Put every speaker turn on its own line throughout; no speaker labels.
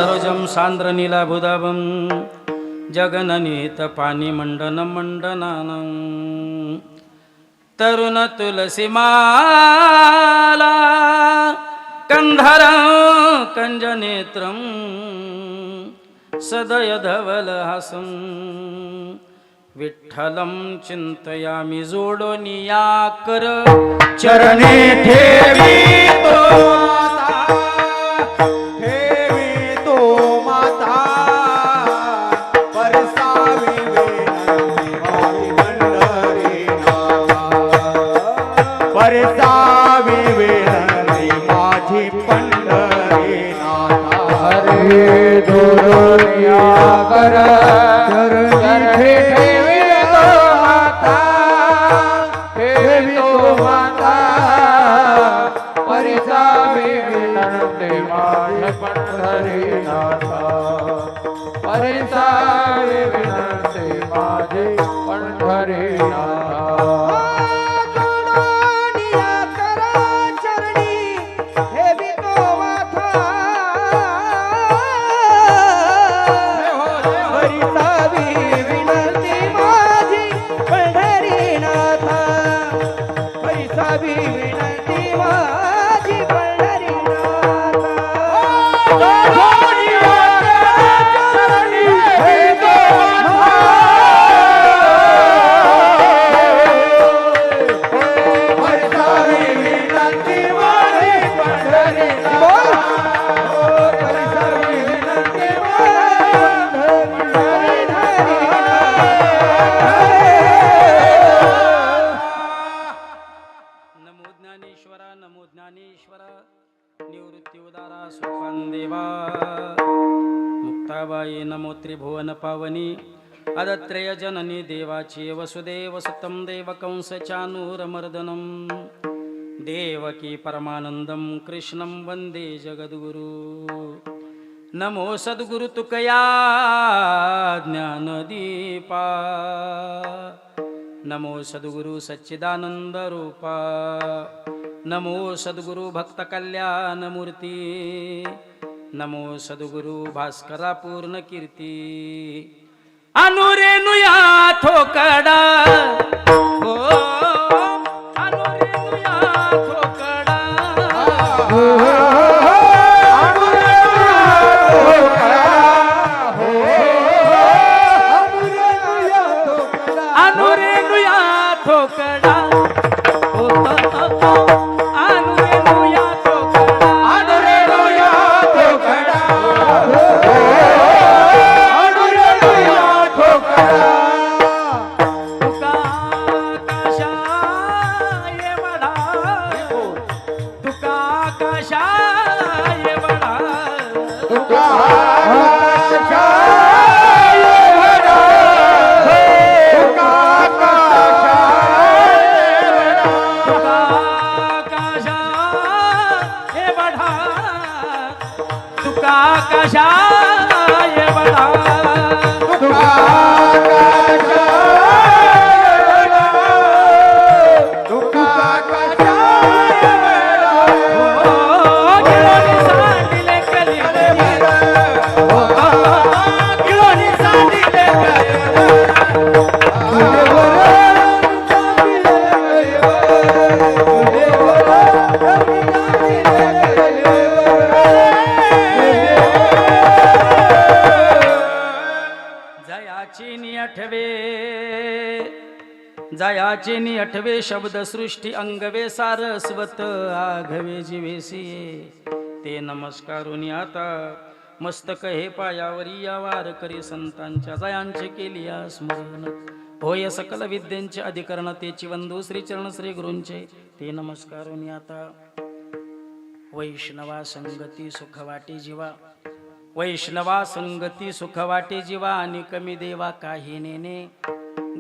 सरोजम सान्द्रनीलाभुधाभं जगननीतपानिमण्डनं तरुणतुलसीमाला कन्धरं कञ्जनेत्रं सदयधवलहासं विठ्ठलं चिन्तयामि जोडोनिया कर चरणे ठेवितो पावनी अदत्रेय जननी देवाची वसुदेव सुतं देवकंस चानूरमर्दनं देवकी परमानंदं कृष्णं वंदे जगद्गुरु नमो सद्गुरु तुकया ज्ञानदीपा नमो सद्गुरु सच्चिदानंद रूपा नमो सद्गुरु भक्त कल्याण मूर्ती नमो सद्गुरु भास्करा पूर्ण कीर्ती अनुरेनुया ठोकडा हो अनुरेनुया ठोकडा अनुरेनुया ठोकडा जयाचेनी अठवे शब्द सृष्टी अंगवे सारस्वत आघवे जीवेसिये ते नमस्कारुनी आता मस्तक हे पायावरी या वार करी संतांच्या जयांचे केली स्मरण होय सकल विद्यांचे अधिकरण तेची वंदू श्री चरण श्री गुरूंचे ते नमस्कारुनी आता वैष्णवा संगती सुख वाटे जीवा वैष्णवा संगती सुख वाटे जीवा आणि कमी देवा काही नेने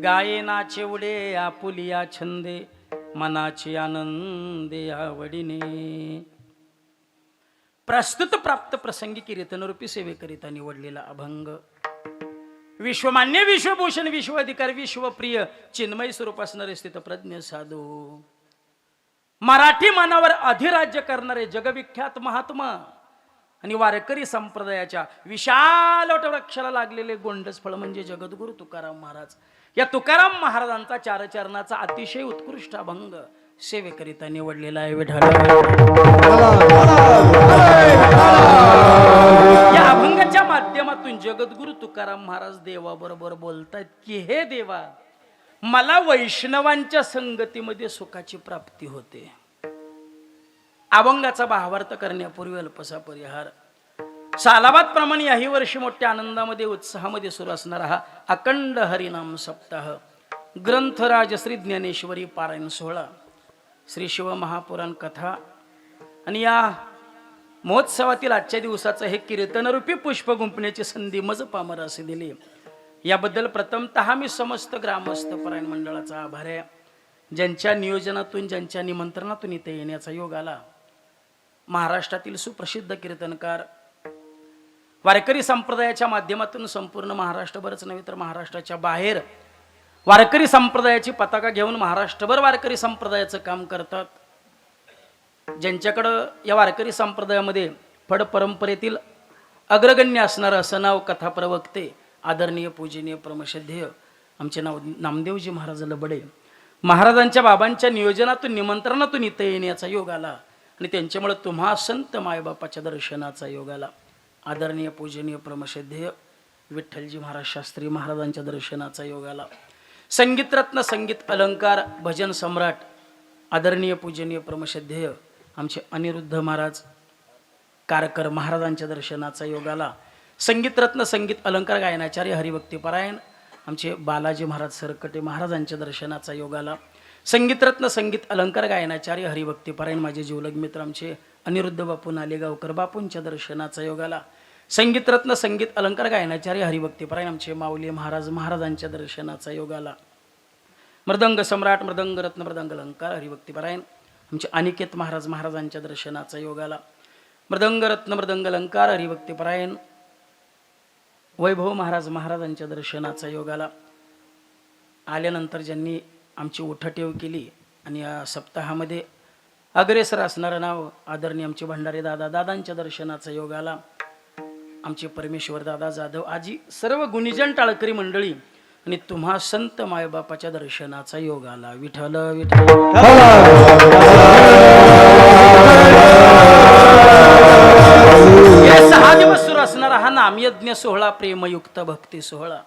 गायनाचे उडे आपुलिया छंदे मनाचे आनंदे आवडीने प्रस्तुत प्राप्त प्रसंगी कीर्तनरूपी सेवेकरिता निवडलेला अभंग विश्वमान्य विश्वभूषण विश्वाधिकार विश्वप्रिय चिन्मय स्वरूप असणारे स्थित प्रज्ञ साधू मराठी मनावर अधिराज्य करणारे जगविख्यात महात्मा आणि वारकरी संप्रदायाच्या विशाल वटवृक्षाला लागलेले गोंडस फळ म्हणजे जगद्गुरु तुकाराम महाराज. या तुकाराम महाराजांचा चारचरणाचा अतिशय उत्कृष्ट अभंग सेवेकरिता निवडलेला आहे. विठ्ठल या अभंगाच्या माध्यमातून जगद्गुरु तुकाराम महाराज देवाबरोबर बोलतात की हे देवा, मला वैष्णवांच्या संगतीमध्ये सुखाची प्राप्ती होते. अभंगाचा भावार्थ करण्यापूर्वी अल्पसा परिहार. सालाबाद प्रमाणे याही वर्षी मोठ्या आनंदामध्ये उत्साहामध्ये सुरू असणारा हा अखंड हरिनाम सप्ताह ग्रंथराज श्री ज्ञानेश्वरी पारायण सोहळा, श्री शिव महापुराण कथा आणि या महोत्सवातील आजच्या दिवसाचं हे कीर्तनरूपी पुष्प गुंफण्याची संधी मज पामरासे दिली. याबद्दल प्रथमतः मी समस्त ग्रामस्थ पारायण मंडळाचा आभार आहे. ज्यांच्या नियोजनातून, ज्यांच्या निमंत्रणातून इथे येण्याचा योग आला. महाराष्ट्रातील सुप्रसिद्ध कीर्तनकार, वारकरी संप्रदायाच्या माध्यमातून संपूर्ण महाराष्ट्रभरच नव्हे तर महाराष्ट्राच्या बाहेर वारकरी संप्रदायाची पताका घेऊन महाराष्ट्रभर वारकरी संप्रदायाचं काम करतात. ज्यांच्याकडं या वारकरी संप्रदायामध्ये फड परंपरेतील अग्रगण्य असणारं असं नाव कथा प्रवक्ते आदरणीय पूजनीय परमश्रद्धेय आमचे नामदेवजी महाराज लबडे महाराजांच्या बाबांच्या नियोजनातून, निमंत्रणातून इथे येण्याचा योग आला आणि त्यांच्यामुळे तुम्हा संत मायबापाच्या दर्शनाचा योग आला. आदरणीय पूजनीय परमश्रद्धेय विठ्ठलजी महाराज शास्त्री महाराजांच्या दर्शनाचा योग आला. संगीतरत्न, संगीत अलंकार, भजन सम्राट आदरणीय पूजनीय परमश्रद्धेय आमचे अनिरुद्ध महाराज कारकर महाराजांच्या दर्शनाचा योग आला. संगीतरत्न, संगीत अलंकार गायनाचार्य हरिभक्तीपरायण आमचे बालाजी महाराज सरकटे महाराजांच्या दर्शनाचा योग आला. संगीतरत्न, संगीत अलंकार गायनाचार्य हरिभक्तीपरायण माझे जीवलग मित्र आमचे अनिरुद्ध बापू नालेगावकर बापूंच्या दर्शनाचा योग आला. संगीतरत्न, संगीत अलंकार गायनाचार्य हरिभक्तीपरायण आमचे माऊली महाराज महाराजांच्या दर्शनाचा योग आला. मृदंग सम्राट, मृदंग रत्न, मृदंग अलंकार हरिभक्तीपरायण आमचे अनिकेत महाराज महाराजांच्या दर्शनाचा योग आला. मृदंग रत्न, मृदंग अलंकार हरिभक्तीपरायण वैभव महाराज महाराजांच्या दर्शनाचा योग आला. आल्यानंतर ज्यांनी आमची उठाठेव केली आणि या सप्ताहामध्ये अग्रेसर असणारं नाव आदरणीय आमचे भंडारे दादा दादांच्या दर्शनाचा योग आला. आमचे परमेश्वर दादा जाधव आजी, सर्व गुणीजन टाळकरी मंडळी आणि तुम्हा संत मायबापाच्या दर्शनाचा योग आला. विठ्ठल विठ्ठल. हे 6 दिवस सुरू असणारा हा नामयज्ञ सोहळा, प्रेमयुक्त भक्ती सोहळा,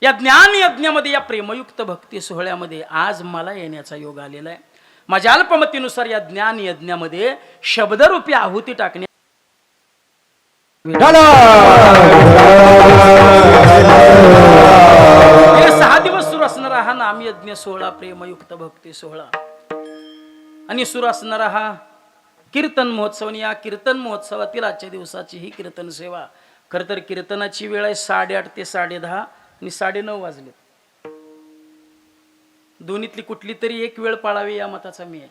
या ज्ञान यज्ञामध्ये, या प्रेमयुक्त भक्ती सोहळ्यामध्ये आज मला येण्याचा योग आलेला आहे. माझ्या अल्पमतीनुसार या ज्ञान यज्ञामध्ये शब्दरूपी आहुती टाकणे. हे 6 दिवस सुरू असणारा हा नामयज्ञ सोहळा, प्रेमयुक्त भक्ती सोहळा आणि सुरू असणारा हा कीर्तन महोत्सव. या कीर्तन महोत्सवातील आजच्या दिवसाची ही कीर्तन सेवा. खरं तर कीर्तनाची वेळ आहे 8:30 ते 10:30 आणि 9:30 वाजले. दोन्हीतली कुठली तरी एक वेळ पाळावी या मताचा मी आहे.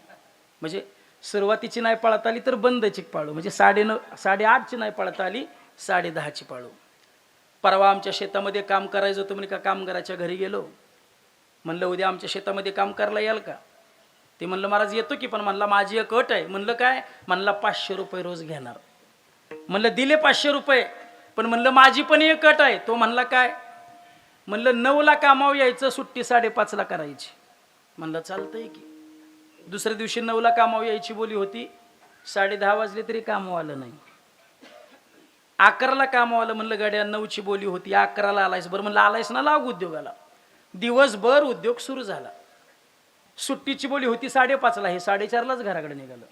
म्हणजे सुरुवातीची नाही पाळता आली तर बंदची पाळू, म्हणजे 9:30 8:30ची नाही पाळता आली 10:30ची पाळू. परवा आमच्या शेतामध्ये काम करायचं होतं म्हणे, का कामगाराच्या घरी गेलो. म्हणलं उद्या आमच्या शेतामध्ये काम करायला याल का? ते म्हणलं महाराज येतो की, पण म्हणला माझी एक अट आहे. म्हणलं काय? म्हणला 500 रुपये रोज घेणार. म्हणलं दिले 500 रुपये, पण म्हणलं माझी पण एक अट आहे. तो म्हणला काय? म्हणलं 9ला कामावर यायचं, सुट्टी 5:30ला करायची. म्हणलं चालतंय की. दुसऱ्या दिवशी 9ला कामावर यायची बोली होती. 10:30 वाजले तरी कामावर आलं नाही. 11ला कामावर आलं. म्हणलं गाड्या 9ची बोली होती, 11ला आलायस. बरं म्हणलं आलायस ना, लाग उद्योगाला. दिवसभर उद्योग सुरू झाला. सुट्टीची बोली होती 5:30ला, हे 4:30लाच घराकडे निघालं.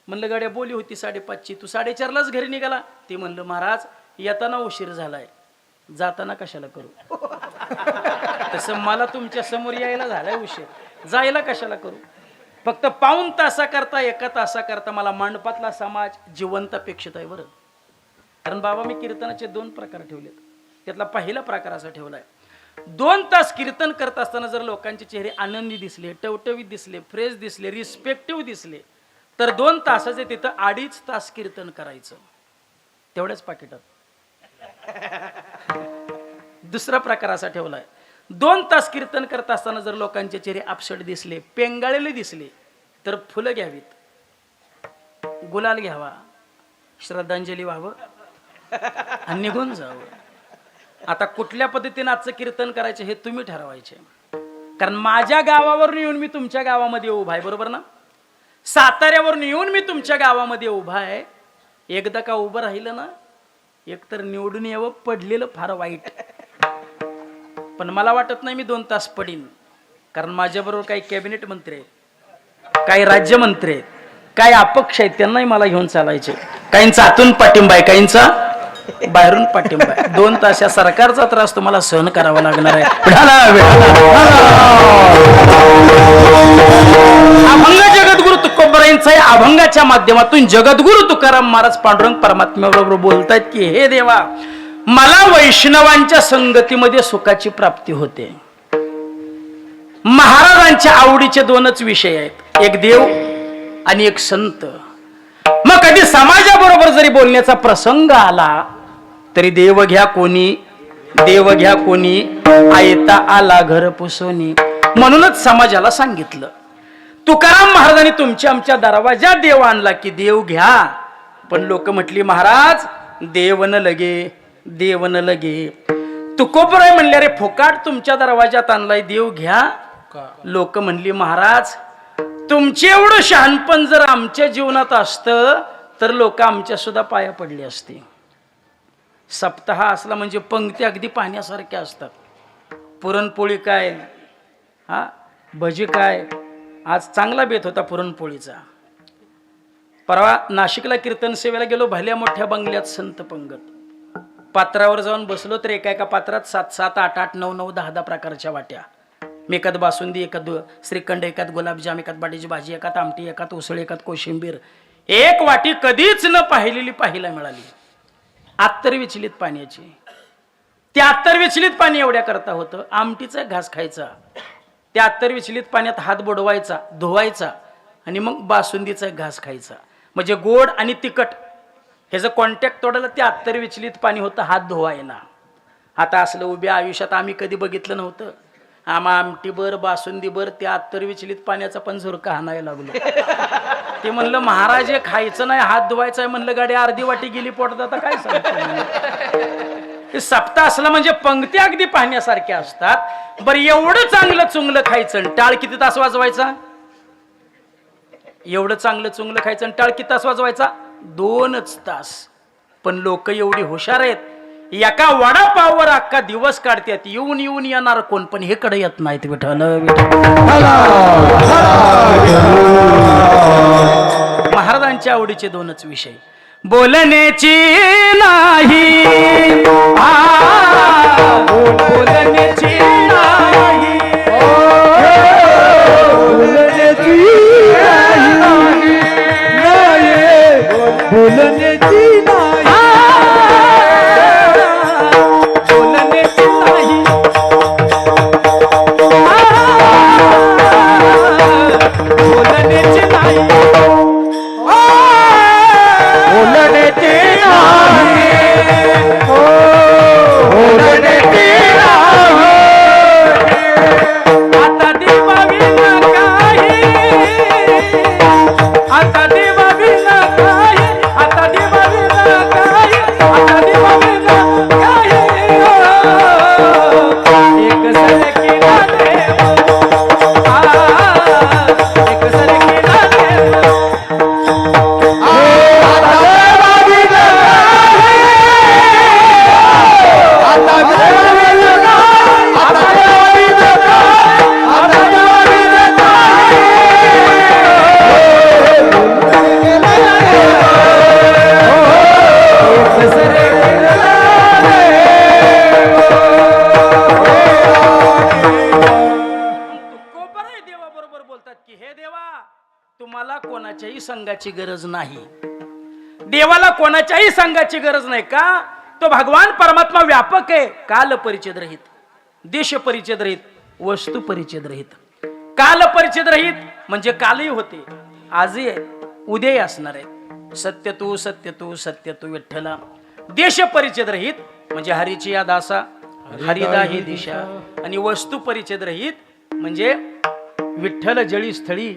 म्हणलं गाड्या बोली होती 5:30ची, तू 4:30लाच घरी निघाला. ते म्हणलं महाराज येताना उशीर झालाय, जाताना कशाला करू. तसं मला तुमच्या समोर यायला झालाय उशीर, जायला कशाला करू. फक्त पाऊण तासाकरता, 1 तासाकरता मला मंडपातला समाज जिवंत अपेक्षित आहे. बरं, कारण बाबा मी कीर्तनाचे 2 प्रकार ठेवलेत. त्यातला पहिला प्रकार असा ठेवलाय, 2 तास कीर्तन करत असताना जर लोकांचे चेहरे आनंदी दिसले, टवटवीत दिसले, फ्रेश दिसले, रिस्पेक्टिव्ह दिसले, तर 2 तासाचे तिथं 2.5 तास कीर्तन करायचं, तेवढ्याच पाकिटात. दुसरा प्रकार असा ठेवलाय, 2 तास कीर्तन करत असताना जर लोकांचे चेहरे अपसट दिसले, पेंगाळलेले दिसले, तर फुलं घ्यावीत, गुलाल घ्यावा, श्रद्धांजली व्हावं आणि निघून जावं. आता कुठल्या पद्धतीने आजचं कीर्तन करायचं हे तुम्ही ठरवायचे. कारण माझ्या गावावरून येऊन मी तुमच्या गावामध्ये उभा आहे, बरोबर ना? साताऱ्यावरून येऊन मी तुमच्या गावामध्ये उभा आहे. एकदा का उभं राहिलं ना, एकतर निवडून यावं, पडलेलं फार वाईट. पण मला वाटत नाही मी 2 तास पडीन. कारण माझ्याबरोबर काही कॅबिनेट मंत्री आहेत, काही राज्यमंत्री आहेत, काही अपक्ष आहेत, त्यांनाही मला घेऊन चालायचे. काहींचा आतून पाठिंबा आहे, काहींचा बाहेरून पाठिंबा आहे. 2 तास या सरकारचा त्रास तुम्हाला सहन करावा लागणार आहे. अभंग जगद्गुरु तुकोबरायांचा या अभंगाच्या माध्यमातून जगद्गुरु तुकाराम महाराज पांडुरंग परमात्म्याबरोबर बोलतायत की हे देवा, मला वैष्णवांच्या संगतीमध्ये सुखाची प्राप्ती होते. महाराजांच्या आवडीचे 2च विषय आहेत, एक देव आणि एक संत. मग कधी समाजाबरोबर जरी बोलण्याचा प्रसंग आला तरी देव घ्या कोणी, देव घ्या कोणी, आयता आला घर पुसोनी. म्हणूनच समाजाला सांगितलं, तुकाराम महाराजांनी तुमच्या आमच्या दरवाजा देव आणला की देव घ्या. पण लोक म्हटली महाराज देव न लगे, देव न लगे. तुकोबराय म्हणले रे फुकाट तुमच्या दरवाजात आणलाय, देव घ्या. लोक म्हणली महाराज तुमचे एवढं शहाणपण जर आमच्या जीवनात असतं तर लोक आमच्या सुद्धा पाया पडली असती. सप्ताह असला म्हणजे पंक्ती अगदी पाहण्यासारख्या असतात. पुरणपोळी काय, हा भजी काय. आज चांगला बेत होता पुरणपोळीचा. परवा नाशिकला कीर्तन सेवेला गेलो, भल्या मोठ्या बंगल्यात संत पंगत. पात्रावर जाऊन बसलो तर एका एका पात्रात 7-7, 8-8, 9-9, 10-10 प्रकारच्या वाट्या. एकात बासुंदी, एकात श्रीखंड, एकात गुलाबजाम, एकात बाटीची भाजी, एकात आमटी, एकात उसळ, एकात कोशिंबीर. एक वाटी कधीच न पाहिलेली पाहायला मिळाली. आत्तर विचलित पाण्याची. त्या आत्तर विचलित पाणी एवढ्या करता होतं. आमटीचा घास खायचा, त्या आत्तर विचलित पाण्यात हात बुडवायचा, धुवायचा आणि मग बासुंदीचा घास खायचा. म्हणजे गोड आणि तिखट ह्याचं कॉन्टॅक्ट तोडायला त्या आत्तर विचलित पाणी होतं हात धुवायला. आता असलं उभ्या आयुष्यात आम्ही कधी बघितलं नव्हतं. आम्हा आमटीभर बासुंदीभर त्या आत्तर विचलित पाण्याचा पण झुरका हाणायला लागलो. ते म्हणलं महाराज हे खायचं नाही, हात धुवायचं आहे. म्हणलं गाडी अर्धी वाटी गेली पोटात, आता काय सांगतो. सप्ताह असला म्हणजे पंक्ती अगदी पाहण्यासारख्या असतात. बरं एवढं चांगलं चुंगलं खायचं, टाळ किती तास वाजवायचा? एवढं चांगलं चुंगलं खायचं आणि टाळ किती तास वाजवायचा? 2च तास. पण लोक एवढी हुशार आहेत, एका वडापाववर अख्खा दिवस काढतात. येऊन येऊन येणार कोण, पण हे कडे येत नाहीत. विठ्ठल महाराजांच्या आवडीचे 2च विषय, बोलण्याची नाही, बोलण्याची नाही, बोलण्याची नाही, बोलण्याची नाही. संघाची गरज नाही. देवाला कोणाच्याही संघाची गरज नाही. का? तो भगवान परमात्मा व्यापक आहे. काल परिच्छेद रहित, देश परिच्छेद रहित, वस्तू परिच्छेद रहित. काल परिच्छेद रहित म्हणजे कालही होते, आजही आहे, उद्याही असणार आहे. सत्य तू सत्य तू सत्य तू विठ्ठला. देश परिच्छेद रहित म्हणजे हरीची या दासा, हरिदा ही दिशा. आणि वस्तू परिच्छेद रहित म्हणजे विठ्ठल जळी स्थळी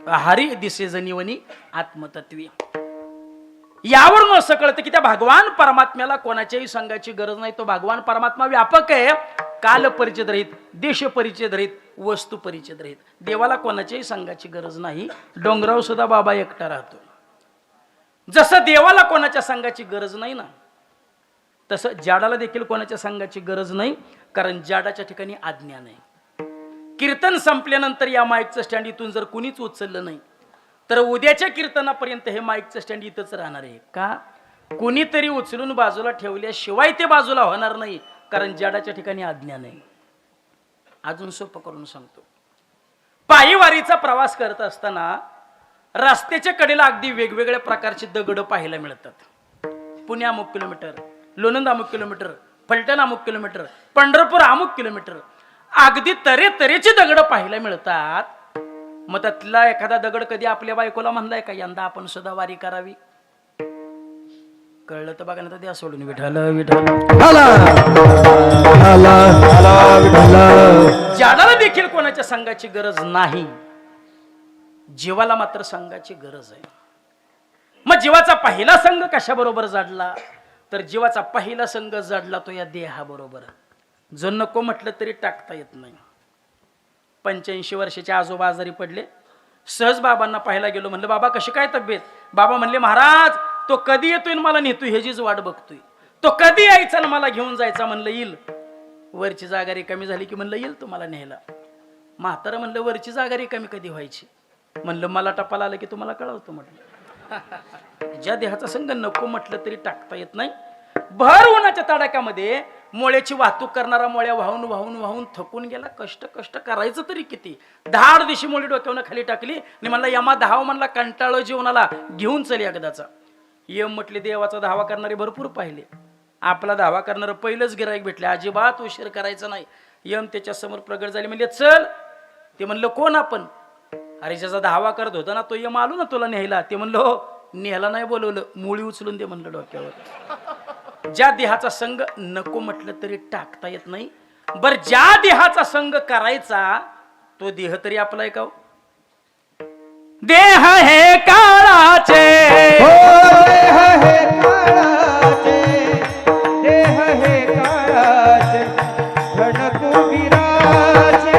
हरी दिसे जनिवनी आत्मतत्वी. यावरून असं कळतं की त्या भगवान परमात्म्याला कोणाच्याही संघाची गरज नाही. तो भगवान परमात्मा व्यापक आहे, काल परिचित रहित, देश परिचित रहित, वस्तू परिचित रहित. देवाला कोणाच्याही संघाची गरज नाही. डोंगराव सुद्धा बाबा एकटा राहतो. जसं देवाला कोणाच्या संघाची गरज नाही ना, तसं जाडाला देखील कोणाच्या संघाची गरज नाही, कारण जाडाच्या ठिकाणी आज्ञा नाही. कीर्तन संपल्यानंतर या माईकचं स्टँड इथून जर कुणीच उचललं नाही तर उद्याच्या कीर्तनापर्यंत हे माईकचं स्टँड इथंच राहणार आहे. का? कुणीतरी उचलून बाजूला ठेवल्याशिवाय ते बाजूला होणार नाही, कारण जाडाच्या ठिकाणी आज्ञा नाही. अजून सोपं करून सांगतो. पायीवारीचा प्रवास करत असताना रस्त्याच्या कडेला अगदी वेगवेगळ्या प्रकारची दगड पाहायला मिळतात. पुणे अमुक किलोमीटर, लोणंद अमुक किलोमीटर, फलटण अमुक किलोमीटर, पंढरपूर अमुक किलोमीटर, अगदी तऱ्हेतऱ्हेची दगड पाहायला मिळतात. मग त्यातला एखादा दगड कधी आपल्या बायकोला म्हणलाय का यंदा आपण सुद्धा वारी करावी? कळलं तर बघा, ना द्या सोडून. विठाल विठाल. जाडाला देखील कोणाच्या संघाची गरज नाही, जीवाला मात्र संघाची गरज आहे. मग जीवाचा पहिला संघ कशा बरोबर जाडला? तर जीवाचा पहिला संघ जाडला तो या देहाबरोबर, जो नको म्हटलं तरी टाकता येत नाही. 85 वर्षाचे आजोबा आजारी पडले. सहज बाबांना पाहायला गेलो. म्हणलं बाबा कशी काय तब्येत? बाबा म्हणले महाराज तो कधी येतोय मला नेतोय ह्याचीच वाट बघतोय. तो कधी यायचा ना मला घेऊन जायचा. म्हणलं येईल. वरची जागा रिकामी झाली की म्हणलं येईल तुम्हाला न्यायला. म्हातारं म्हणलं वरची जागा रिकामी कधी व्हायची? म्हणलं मला टपाल आलं की तुम्हाला कळवतो. म्हटलं ज्या देहाचा संघ नको म्हटलं तरी टाकता येत नाही. भर उन्हाच्या तडाख्यामध्ये मोळ्याची वाहतूक करणारा मोळ्या वाहून वाहून वाहून थकून गेला. कष्ट करायचं तरी किती? 10 दिवशी मोळी डोक्यावरून खाली टाकली आणि म्हणला यमा धाव म्हणला, कंटाळो जीवनाला घेऊन चल एकदाचा. यम म्हटले देवाचा धावा करणारे भरपूर पाहिले, आपला धावा करणारं पहिलंच गिराईक भेटले. अजिबात उशीर करायचा नाही. यम त्याच्या समोर प्रगट झाले. म्हणजे चल. ते म्हणलं कोण आपण? अरे ज्याचा धावा करत होता ना तो यम आलो ना तुला न्यायला. ते म्हणलं हो. न्यायला नाही बोलवलं, मुळी उचलून दे म्हणलं डोक्यावर. ज्या देहाचा संघ नको म्हटलं तरी टाकता येत नाही. बर ज्या देहाचा संघ करायचा तो देह तरी आपला आहे का? देह हे काळाचे,
देह हे काळाचे, देह हे काळाचे, घन कुबीराचे.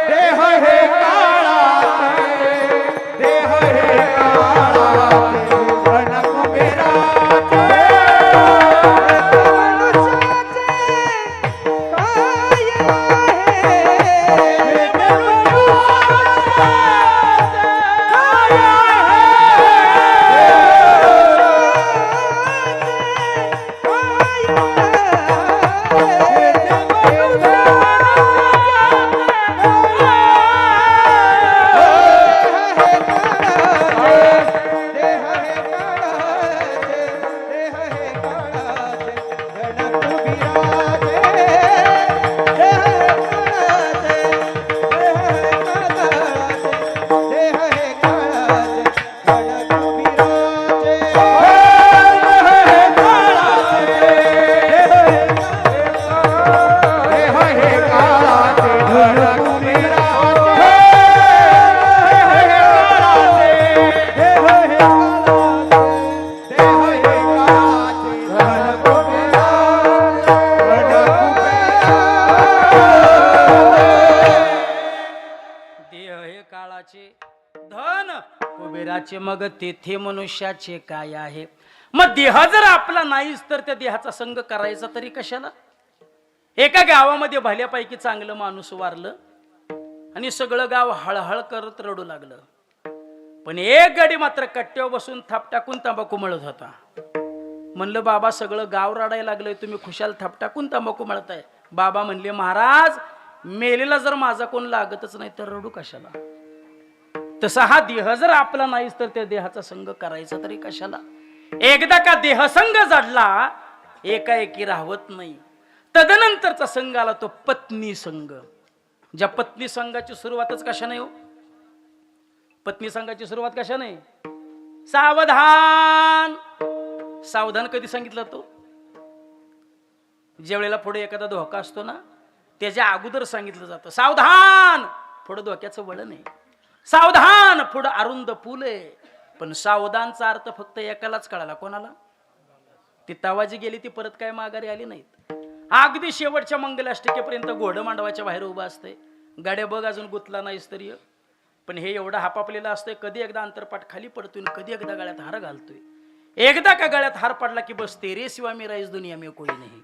देह हे काळाचे, देह हे काळाचे, देह हे काळाचे, घन कुबीराचे.
धन कुबेराचे मग तेथे मनुष्याचे काय आहे? मग देह जर आपला नाहीच तर त्या देहाचा संग करायचा तरी कशाला? एका गावामध्ये भल्यापैकी चांगलं माणूस वारलं आणि सगळं गाव हळहळ करत रडू लागलं. पण एक गडी मात्र कट्ट्यावर बसून थाप टाकून तंबाखू मळत होता. म्हणलं बाबा सगळं गाव रडायला लागलंय, तुम्ही खुशाल थाप टाकून तंबाखू मळताय. बाबा म्हणले महाराज मेलेला जर माझा कोण लागतच नाही तर रडू कशाला? तसा हा देह जर आपला नाहीच तर त्या देहाचा संग करायचा तरी कशाला? एकदा का देह संग जडला एकाएकी राहत नाही. तदनंतरचा संघ आला तो पत्नी संघ. ज्या पत्नी संघाची सुरुवातच कशा नाही हो? पत्नी संघाची सुरुवात कशा नाही? सावधान. सावधान कधी सांगितलं तो? ज्या वेळेला पुढे एखादा धोका असतो ना त्याच्या अगोदर सांगितलं जातं सावधान. पुढे धोक्याचं वळण आहे. सावधान पुढं अरुंद फुले. पण सावधानचा अर्थ फक्त एकालाच कळाला. कोणाला? ती तवाजी गेली ती परत काय माघारी आली नाहीत. अगदी शेवटच्या मंगलाष्टकेपर्यंत घोडं मांडवाच्या बाहेर उभं असते. गाड्या बघ अजून गुतला नाही स्तरीय. पण हे एवढं हापापलेलं असतंय, कधी एकदा अंतरपाठ खाली पडतोय, कधी एकदा गळ्यात हार घालतोय. एकदा का गळ्यात हार पडला की बस तेरे सिवा मेरा इस दुनिया में कोई नाही.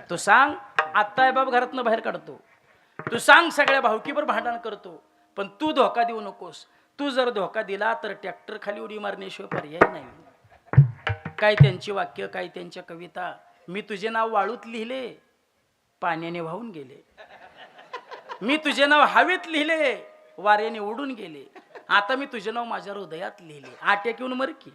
तू सांग, आत्ता आहे बाब घरातनं बाहेर काढतो. तू सांग, सगळ्या भावकीवर भांडण करतो. पण तू धोका देऊ नकोस. तू जर धोका दिला तर ट्रॅक्टर खाली उडी मारण्याशिवाय पर्याय नाही. काय त्यांची वाक्य, काय त्यांच्या कविता. मी तुझे नाव वाळूत लिहिले, पाण्याने वाहून गेले. मी तुझे नाव हवेत लिहिले, वाऱ्याने उडून गेले. आता मी तुझे नाव माझ्या हृदयात लिहिले. आट्या घेऊन मर की.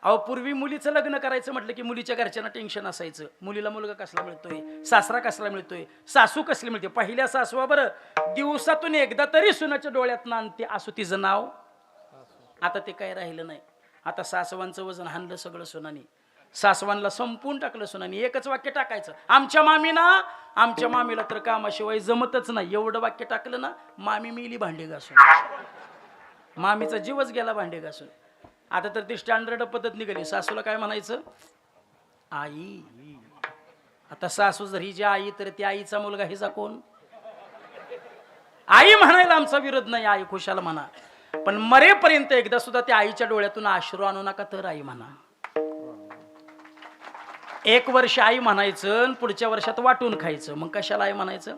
अहो, पूर्वी मुलीचं लग्न करायचं म्हटलं की मुलीच्या घरच्यांना टेन्शन असायचं. मुलीला मुलगा कसला मिळतोय, सासरा कसला मिळतोय, सासू कसली मिळते. पहिल्या सासवा बरं दिवसातून एकदा तरी सुनाच्या डोळ्यात नांदते, असो तिचं नाव. आता ते काय राहिलं नाही. आता सासवांचं वजन हाणलं सगळं सुनानी. सासवांना संपून टाकलं सुनानी. एकच वाक्य टाकायचं, आमच्या मामीला तर कामाशिवाय जमतच नाही. एवढं वाक्य टाकलं ना, मामी मिली भांडे घासून. मामीचा जीवच गेला भांडे घासून. आता तर ती स्टँडर्ड पद्धत निघाली. सासूला काय म्हणायचं? आई. आता सासू जर हिची आई तर ती आईचा मुलगा हिचा कोण? आई म्हणायला आमचा विरोध नाही, आई खुशाल म्हणा. पण मरेपर्यंत एकदा सुद्धा त्या आईच्या डोळ्यातून अश्रू आणू नका, तर आई म्हणा. 1 वर्ष आई म्हणायचं, पुढच्या वर्षात वाटून खायचं. मग कशाला आई म्हणायचं?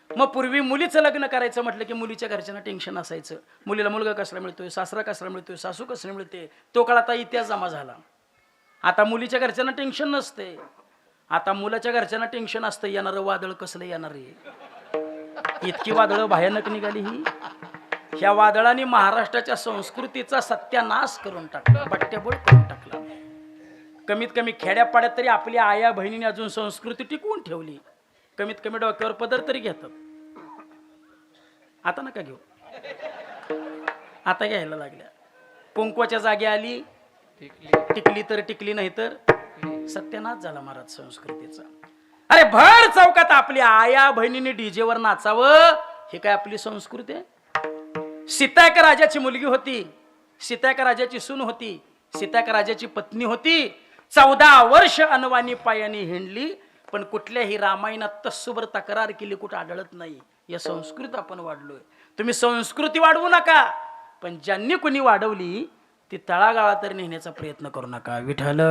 मग पूर्वी मुलीचं लग्न करायचं म्हटलं की मुलीच्या घरच्यांना टेन्शन असायचं. मुलीला मुलगा कसला मिळतोय, सासरा कसला मिळतोय, सासू कसली मिळते. तो काळ आता इतिहास जमा झाला. आता मुलीच्या घरच्यांना टेन्शन नसते. आता मुलाच्या घरच्यांना टेन्शन असतं, येणारं वादळ कसलं येणार आहे. इतकी वादळं भयानक निघाली. ह्या वादळाने महाराष्ट्राच्या संस्कृतीचा सत्यानाश करून टाकला, बट्ट्याबोळ करून टाकला. कमीत कमी खेड्यापाड्यात तरी आपल्या आया बहिणीने अजून संस्कृती टिकवून ठेवली. कमीत कमी डोक्यावर पदर तरी घेतात. आता नका घेऊ, आता घ्यायला लागल्या. कुंकवाच्या जागी आली टिकली तर टिकली, नाही तर सत्यानाश झाला महाराज संस्कृतीचा. अरे भर चौकात आपल्या आया बहिणीने डीजेवर नाचावं, हे काय आपली संस्कृती आहे? सीताका राजाची मुलगी होती, सीताका राजाची सून होती, सीताका राजाची पत्नी होती. 14 वर्ष अनवाणी पायाने हिंडली, पण कुठल्याही रामायणात तत्सुबर तक्रार केली कुठं आढळत नाही. या संस्कृत आपण वाढलोय. तुम्ही संस्कृती वाढवू नका, पण ज्यांनी कुणी वाढवली ती तळागाळा तर नेण्याचा प्रयत्न करू नका. विठ्ठल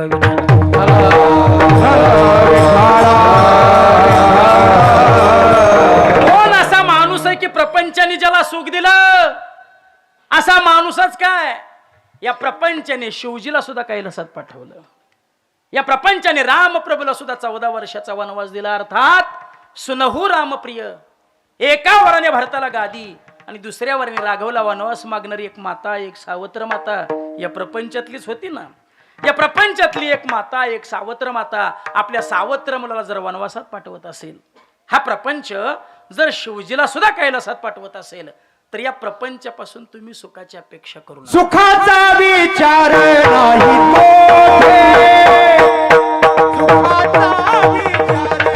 कोण असा माणूस आहे की प्रपंचाने ज्याला सुख दिलं? असा माणूसच काय, या प्रपंचाने शिवजीला सुद्धा कैलासात पाठवलं. या प्रपंचाने रामप्रभूला सुद्धा 14 वर्षाचा वनवास दिला. अर्थात सुनहू रामप्रिय. एका वराने भरताला गादी आणि दुसऱ्या वराने राघवला वनवास मागणारी एक माता, एक सावत्र माता या प्रपंचातलीच होती ना. या प्रपंचातली एक माता, एक सावत्र माता आपल्या सावत्र मुलाला जर वनवासात पाठवत असेल, हा प्रपंच जर शिवजीला सुद्धा कैलासात पाठवत असेल, तर या प्रपंचापासून तुम्ही सुखाची अपेक्षा करू नका.
सुखाचा विचार नाही कोठे, सुखाचा विचार नाही कोठे,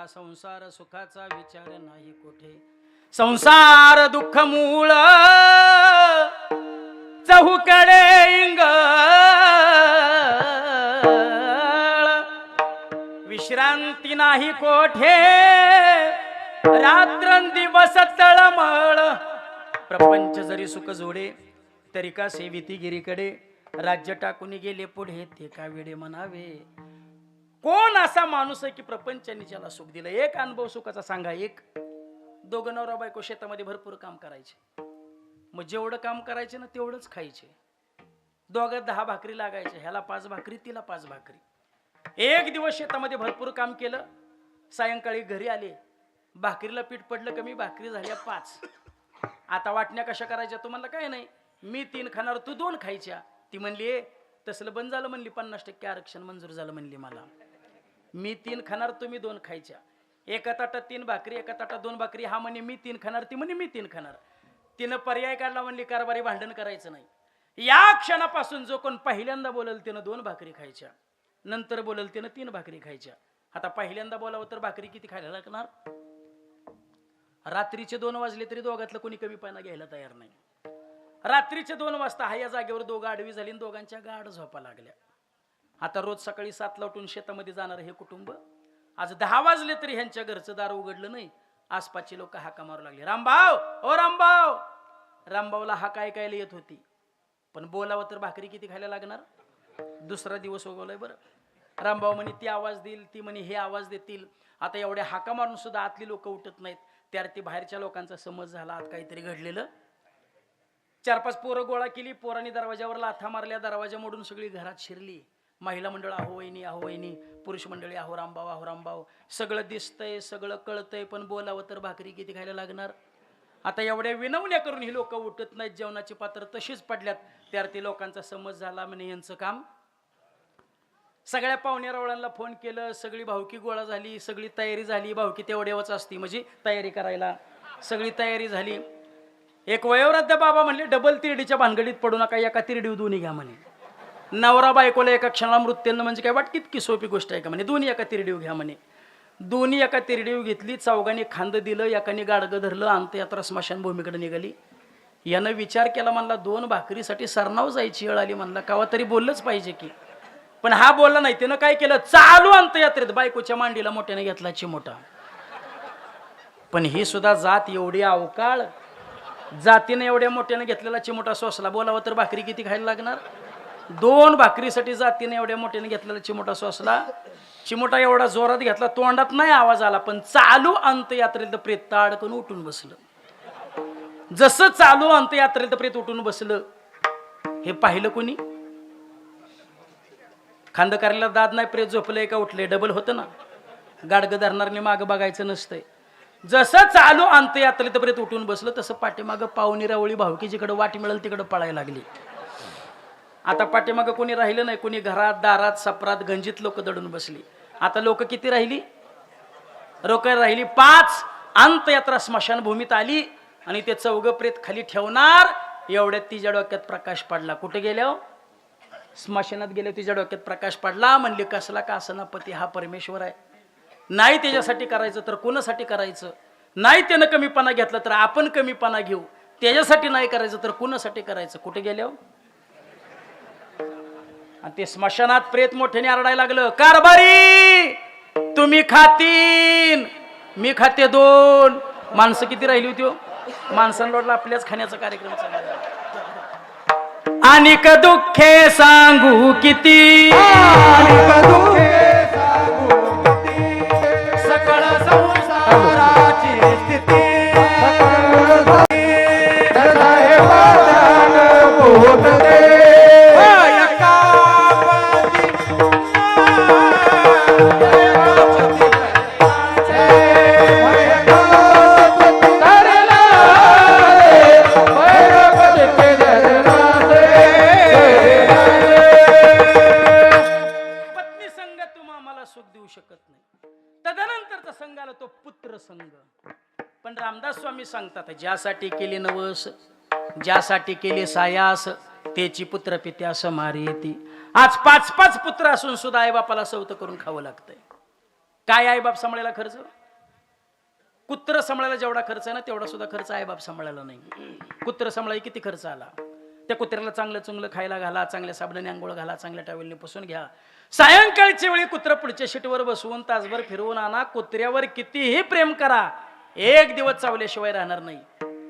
संसार सुखाचा विचार नाही कोठे. संसार दुःख मूळ चहूकडे इंगळ, विश्रांती नाही कोठे, रात्रंदिवस तळमळ. प्रपंच जरी सुख जोडे तरी का सेविती गिरीकडे, राज्य टाकून गेले पुढे ते का वेडे म्हणावे. कोण असा माणूस आहे की प्रपंचाने ज्याला सुख दिलं? एक अनुभव सुखाचा सांगा. एक दोघं नवरा बायको शेतामध्ये भरपूर काम करायचे. मग जेवढं काम करायचे ना तेवढंच खायचे. दोघात 10 भाकरी लागायच्या, ह्याला 5 भाकरी तिला 5 भाकरी. एक दिवस शेतामध्ये भरपूर काम केलं, सायंकाळी घरी आले, भाकरीला पीठ पडलं कमी, भाकरी झाल्या 5. आता वाटण्या कशा करायच्या? तू म्हणला काय नाही, मी 3 खाणार, तू 2 खायच्या. ती म्हणली तसलं बंद झालं म्हणली, 50% आरक्षण मंजूर झालं म्हणली मला. मी 3 खाणार, तुम्ही 2 खायच्या. एका ताटात 3 भाकरी, एका ताटात 2 भाकरी. हा म्हणे मी 3 खाणार, ती म्हणे मी 3 खाणार. तिनं पर्याय काढला, म्हणली कारभारी भांडण करायचं नाही. या क्षणापासून जो कोण पहिल्यांदा बोलल त्यानं 2 भाकरी खायच्या, नंतर बोलल त्यानं 3 भाकरी खायच्या. आता पहिल्यांदा बोलावं तर भाकरी किती खायला लागणार? रात्रीचे 2 वाजले तरी दोघातलं कोणी कमी पाना घ्यायला तयार नाही. रात्रीचे 2 वाजता हा या जागेवर दोघं आडवी झाली आणि दोघांच्या गाढ झोपा लागल्या. आता रोज सकाळी 7ला उठून शेतामध्ये जाणार हे कुटुंब आज 10 वाजले तरी ह्यांच्या घरचं दार उघडलं नाही. आसपासची लोक हाका मारू लागले, रामभाऊ, ओ रामभाऊ. रामभाऊला हाका ऐकायला येत होती, पण बोलावं तर भाकरी किती खायला लागणार? दुसरा दिवस उगवलाय बरं. रामभाऊ म्हणे ती आवाज देईल, ती म्हणे हे आवाज देतील. आता एवढ्या हाका मारून सुद्धा आतली लोक उठत नाहीत. त्यावर ती बाहेरच्या लोकांचा समज झाला आत काहीतरी घडलेलं. 4-5 पोरं गोळा केली, पोरांनी दरवाजावर लाथा मारल्या, दरवाजा मोडून सगळी घरात शिरली. महिला मंडळ अहो वहिनी, पुरुष मंडळी अहो रामभाऊ. सगळं दिसतंय, सगळं कळतंय, पण बोलावं तर भाकरी किती खायला लागणार? आता एवढ्या विनवण्या करून ही लोक उठत नाहीत, जेवणाची पात्र तशीच पडल्यात. त्यावर ती लोकांचा समज झाला, म्हणे यांचं काम. सगळ्या पाहुण्यारावळांना फोन केलं, सगळी भावकी गोळा झाली, सगळी तयारी झाली. भावकी तेवढ्यावच असती म्हणजे तयारी करायला, सगळी तयारी झाली. एक वयोवृद्ध बाबा म्हणले डबल तिरडीच्या भानगडीत पडू नका, एका तिरडी दोन्ही घ्या म्हणे. नवरा बायकोला एका क्षणाला मृत्यूनं म्हणजे काय वाटत इतकी सोपी गोष्ट आहे का म्हणे. दोन्ही एका तिरडीव घ्या म्हणे. दोन्ही एका तिरडीव घेतली, चौघांनी खांद दिलं, एकाने गाडगं धरलं, अंत्ययात्रा स्मशानभूमीकडे निघाली. यानं विचार केला, म्हणला 2 भाकरीसाठी सरनाव जायची वेळ आली. म्हणला कावा तरी बोललंच पाहिजे की, पण हा बोलला नाही. त्यानं काय केलं, चालू अंत्ययात्रेत बायकोच्या मांडीला मोठ्याने घेतला चिमोटा. पण ही सुद्धा जात एवढी अवकाळ, जातीनं एवढ्या मोठ्याने घेतलेला चिमोटा सोसला. बोलावं तर भाकरी किती खायला लागणार? 2 भाकरीसाठी जातीने एवढ्या मोठ्याने घेतलेला चिमोटा सोसला. चिमोटा एवढा जोरात घेतला, तोंडात नाही आवाज आला, पण चालू अंत्ययात्रेत प्रेत ताडकन उठून बसलं. जसं चालू अंत्ययात्रेत प्रेत उठून बसलं, हे पाहिलं कोणी? खांद करायला दाद नाही, प्रेत झोपलंय का उठलंय, डबल होतं ना. गाडगं धरणारने मागं बघायचं नसतंय. जसं चालू अंत्ययात्रेत प्रेत उठून बसलं, तसं पाठीमागं पाहुणी रावळी भावकी जिकडं वाटी मिळेल तिकडं पळायला लागली. आता पाठीमागं कोणी राहिलं नाही, कोणी घरात दारात सपरात गंजीत लोक दडून बसली. आता लोक किती राहिली? लोक राहिली 5. अंत्ययात्रा स्मशानभूमीत आली आणि ते 4 प्रेत खाली ठेवणार, एवढ्यात तिच्या डोक्यात प्रकाश पडला. कुठे गेल्या? स्मशानात गेले, तिच्या डोक्यात प्रकाश पडला. म्हणली कसला का आसनापती हा परमेश्वर आहे. नाही त्याच्यासाठी करायचं तर कोणासाठी करायचं? नाही त्यानं कमीपणा घेतला तर आपण कमीपणा घेऊ. त्याच्यासाठी नाही करायचं तर कोणासाठी करायचं? कुठे गेल्या? आणि ते स्मशानात प्रेत मोठ्याने आरडायला लागलं, कारभारी तुम्ही खातीन, मी खाते 2. माणसं किती राहिली होती? माणसांना आपल्याच खाण्याचा कार्यक्रम चालला. अनिक दुःखे सांगू किती,
सकळ संसाराची स्थिती,
तदनंतरचा संघ आला तो पुत्र संघ. पण रामदास स्वामी सांगतात, ज्यासाठी केले नवस, ज्यासाठी केले सायास, त्याची पुत्र पित्यास मारेती. आज 5-5 पुत्र असून सुद्धा आईबापाला सौत करून खावं लागतंय. काय आईबाप सांभाळायला खर्च? कुत्र सांभाळायला जेवढा खर्च आहे ना, तेवढा सुद्धा खर्च आईबाप सांभाळायला नाही. कुत्र सांभाळायला किती खर्च आला? त्या कुत्र्याला चांगलं चुंगलं खायला घाला, चांगल्या साबणाने आंघोळ घाला, चांगल्या टॉवेलने पुसून घ्या. सायंकाळच्या वेळी कुत्र पुढच्या शीटवर बसवून तासभर फिरवून आणा. कुत्र्यावर कितीही प्रेम करा, 1 दिवस चावल्याशिवाय राहणार नाही.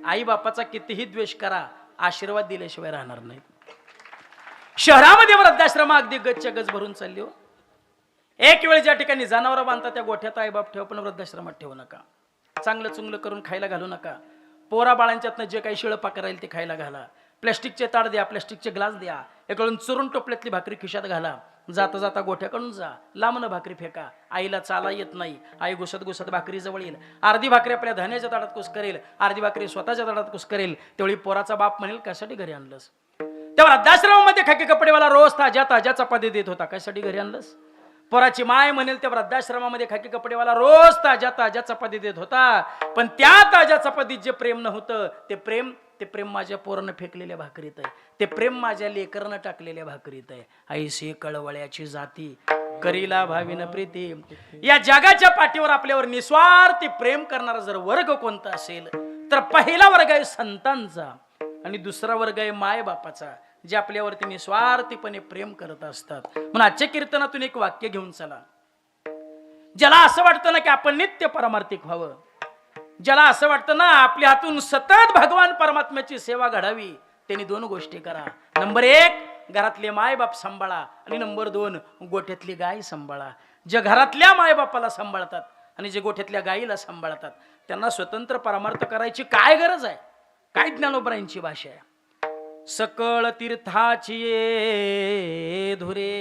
आई बापाचा कितीही द्वेष करा, आशीर्वाद दिल्याशिवाय राहणार नाही. शहरामध्ये वृद्धाश्रम अगदी गच्च्या गज भरून चालली हो. एक वेळ ज्या ठिकाणी जनावर बांधता त्या गोठ्यात आईबाप ठेवा, पण वृद्धाश्रमात ठेवू नका. चांगलं चुंगलं करून खायला घालू नका. पोरा बाळांच्यातनं जे काही शिळं पाकर राहील ते खायला घाला. प्लॅस्टिकचे ताट द्या, प्लॅस्टिकचे ग्लास द्या, एकडून चुरून टोपल्यातली भाकरी खिशात घाला. जाता जाता गोठ्याकडून जा, लांबनं भाकरी फेका. आईला चाला येत नाही, आई घुसत घुसत भाकरी जवळ येईल. अर्धी भाकरी आपल्या धान्याच्या ताटात कुस करेल, अर्धी भाकरी स्वतःच्या ताटात कुस करेल. तेवढी पोराचा बाप म्हणेल कशासाठी घरी आणलंस. तेव्हा वृद्धाश्रमामध्ये खाकी कपडेवाला रोज ताज्या ताज्या चपाती देत होता, कशासाठी घरी आणलंस. पोराची माय म्हणेल त्या वृद्धाश्रमामध्ये खाकी कपडेवाला रोज ताज्या ताज्या चपाती देत होता, पण त्या ताज्या चपातीत जे प्रेम नव्हतं ते प्रेम माझ्या पोरानं फेकलेल्या भाकरीत आहे, ते प्रेम माझ्या लेकरनं टाकलेल्या भाकरीत आहे. ऐशी कळवळ्याची जाती करीला भावीन प्रीती. या जगाच्या पाठीवर आपल्यावर निस्वार्थी प्रेम करणारा जर वर्ग कोणता असेल तर पहिला वर्ग आहे संतांचा आणि दुसरा वर्ग आहे माय बापाचा, जे आपल्यावरती निस्वार्थीपणे प्रेम करत असतात. म्हणून आजच्या कीर्तनातून एक वाक्य घेऊन चला. ज्याला असं वाटतं ना की आपण नित्य परमार्थिक व्हावं, ज्याला असं वाटतं ना आपल्या हातून सतत भगवान परमात्म्याची सेवा घडावी, त्यांनी दोन गोष्टी करा. नंबर 1 घरातले मायबाप सांभाळा आणि नंबर 2 गोठ्यातली गाय सांभाळा. जे घरातल्या मायबापाला सांभाळतात आणि जे गोठ्यातल्या गायीला सांभाळतात त्यांना स्वतंत्र परमार्थ करायची काय गरज आहे. काय ज्ञानोबरांची भाषा आहे. सकळ तीर्थाची ये धुरे,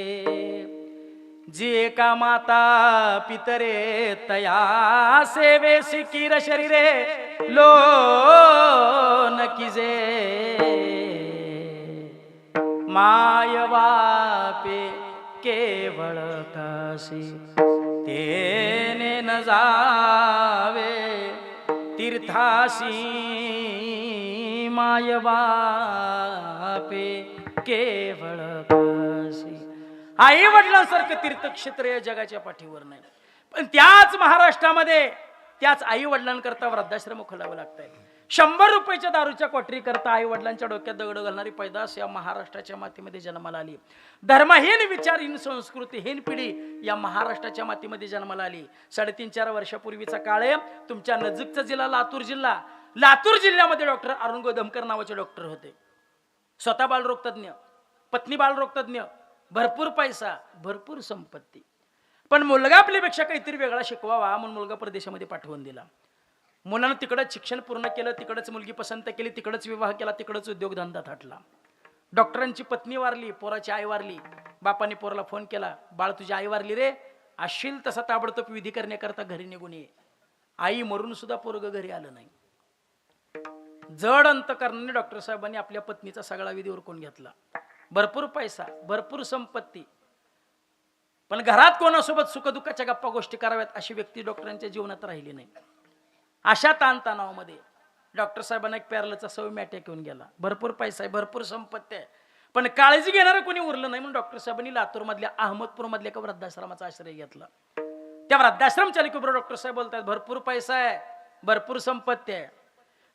जे का माता पितरे तया सेवे सिकीर शरीरे लो नकीजे. माय बापे केवळ काशी तेने न जावे तीर्थासी. माय बापे केवळ काशी. आई वडिलांसारखं तीर्थक्षेत्र या जगाच्या पाठीवर नाही, पण त्याच महाराष्ट्रामध्ये त्याच आई वडिलांकरता वृद्धाश्रम खोलावं लागतंय. 100 रुपयाच्या दारूच्या क्वाटरी करता आई वडिलांच्या डोक्यात दगड घालणारी पैदास या महाराष्ट्राच्या मातीमध्ये जन्माला आली. धर्महीन विचारहीन संस्कृतीहीन पिढी या महाराष्ट्राच्या मातीमध्ये जन्माला आली. 3.5-4 वर्षापूर्वीचा काळ आहे. तुमच्या नजीकचा जिल्हा लातूर जिल्ह्यामध्ये डॉक्टर अरुण गोदमकर नावाचे डॉक्टर होते. स्वतः बालरोग तज्ञ, पत्नी बालरोग तज्ञ, भरपूर पैसा, भरपूर संपत्ती. पण मुलगा आपल्यापेक्षा काहीतरी वेगळा शिकवावा म्हणून मुलगा परदेशामध्ये पाठवून दिला. मुलानं तिकडंच शिक्षण पूर्ण केलं, तिकडच मुलगी पसंत केली, तिकडच विवाह केला, तिकडच उद्योगधंदा थाटला. डॉक्टरांची पत्नी वारली, पोराची आई वारली. बापाने पोराला फोन केला, बाळ तुझी आई वारली रे, असशील तसा ताबडतोब विधी करण्याकरता घरी निघून ये. आई मरून सुद्धा पोरग घरी आलं नाही. जड अंतकरणाने डॉक्टर साहेबांनी आपल्या पत्नीचा सगळा विधी उरकून घेतला. भरपूर पैसा, भरपूर संपत्ती, पण घरात कोणासोबत सुखदुःखाच्या गप्पा गोष्टी कराव्यात अशी व्यक्ती डॉक्टरांच्या जीवनात राहिली नाही. अशा ताणतणावामध्ये डॉक्टर साहेबांना एक पॅरलचा सौम्य अटॅक येऊन गेला. भरपूर पैसा आहे, भरपूर संपत्ती आहे, पण काळजी घेणारं कोणी उरलं नाही. म्हणून डॉक्टर साहेबांनी लातूरमधल्या अहमदपूरमधल्या एका वृद्धाश्रमाचा आश्रय घेतला. त्या वृद्धाश्रम चालकाबरोबर डॉक्टर साहेब बोलतात, भरपूर पैसा आहे, भरपूर संपत्ती आहे,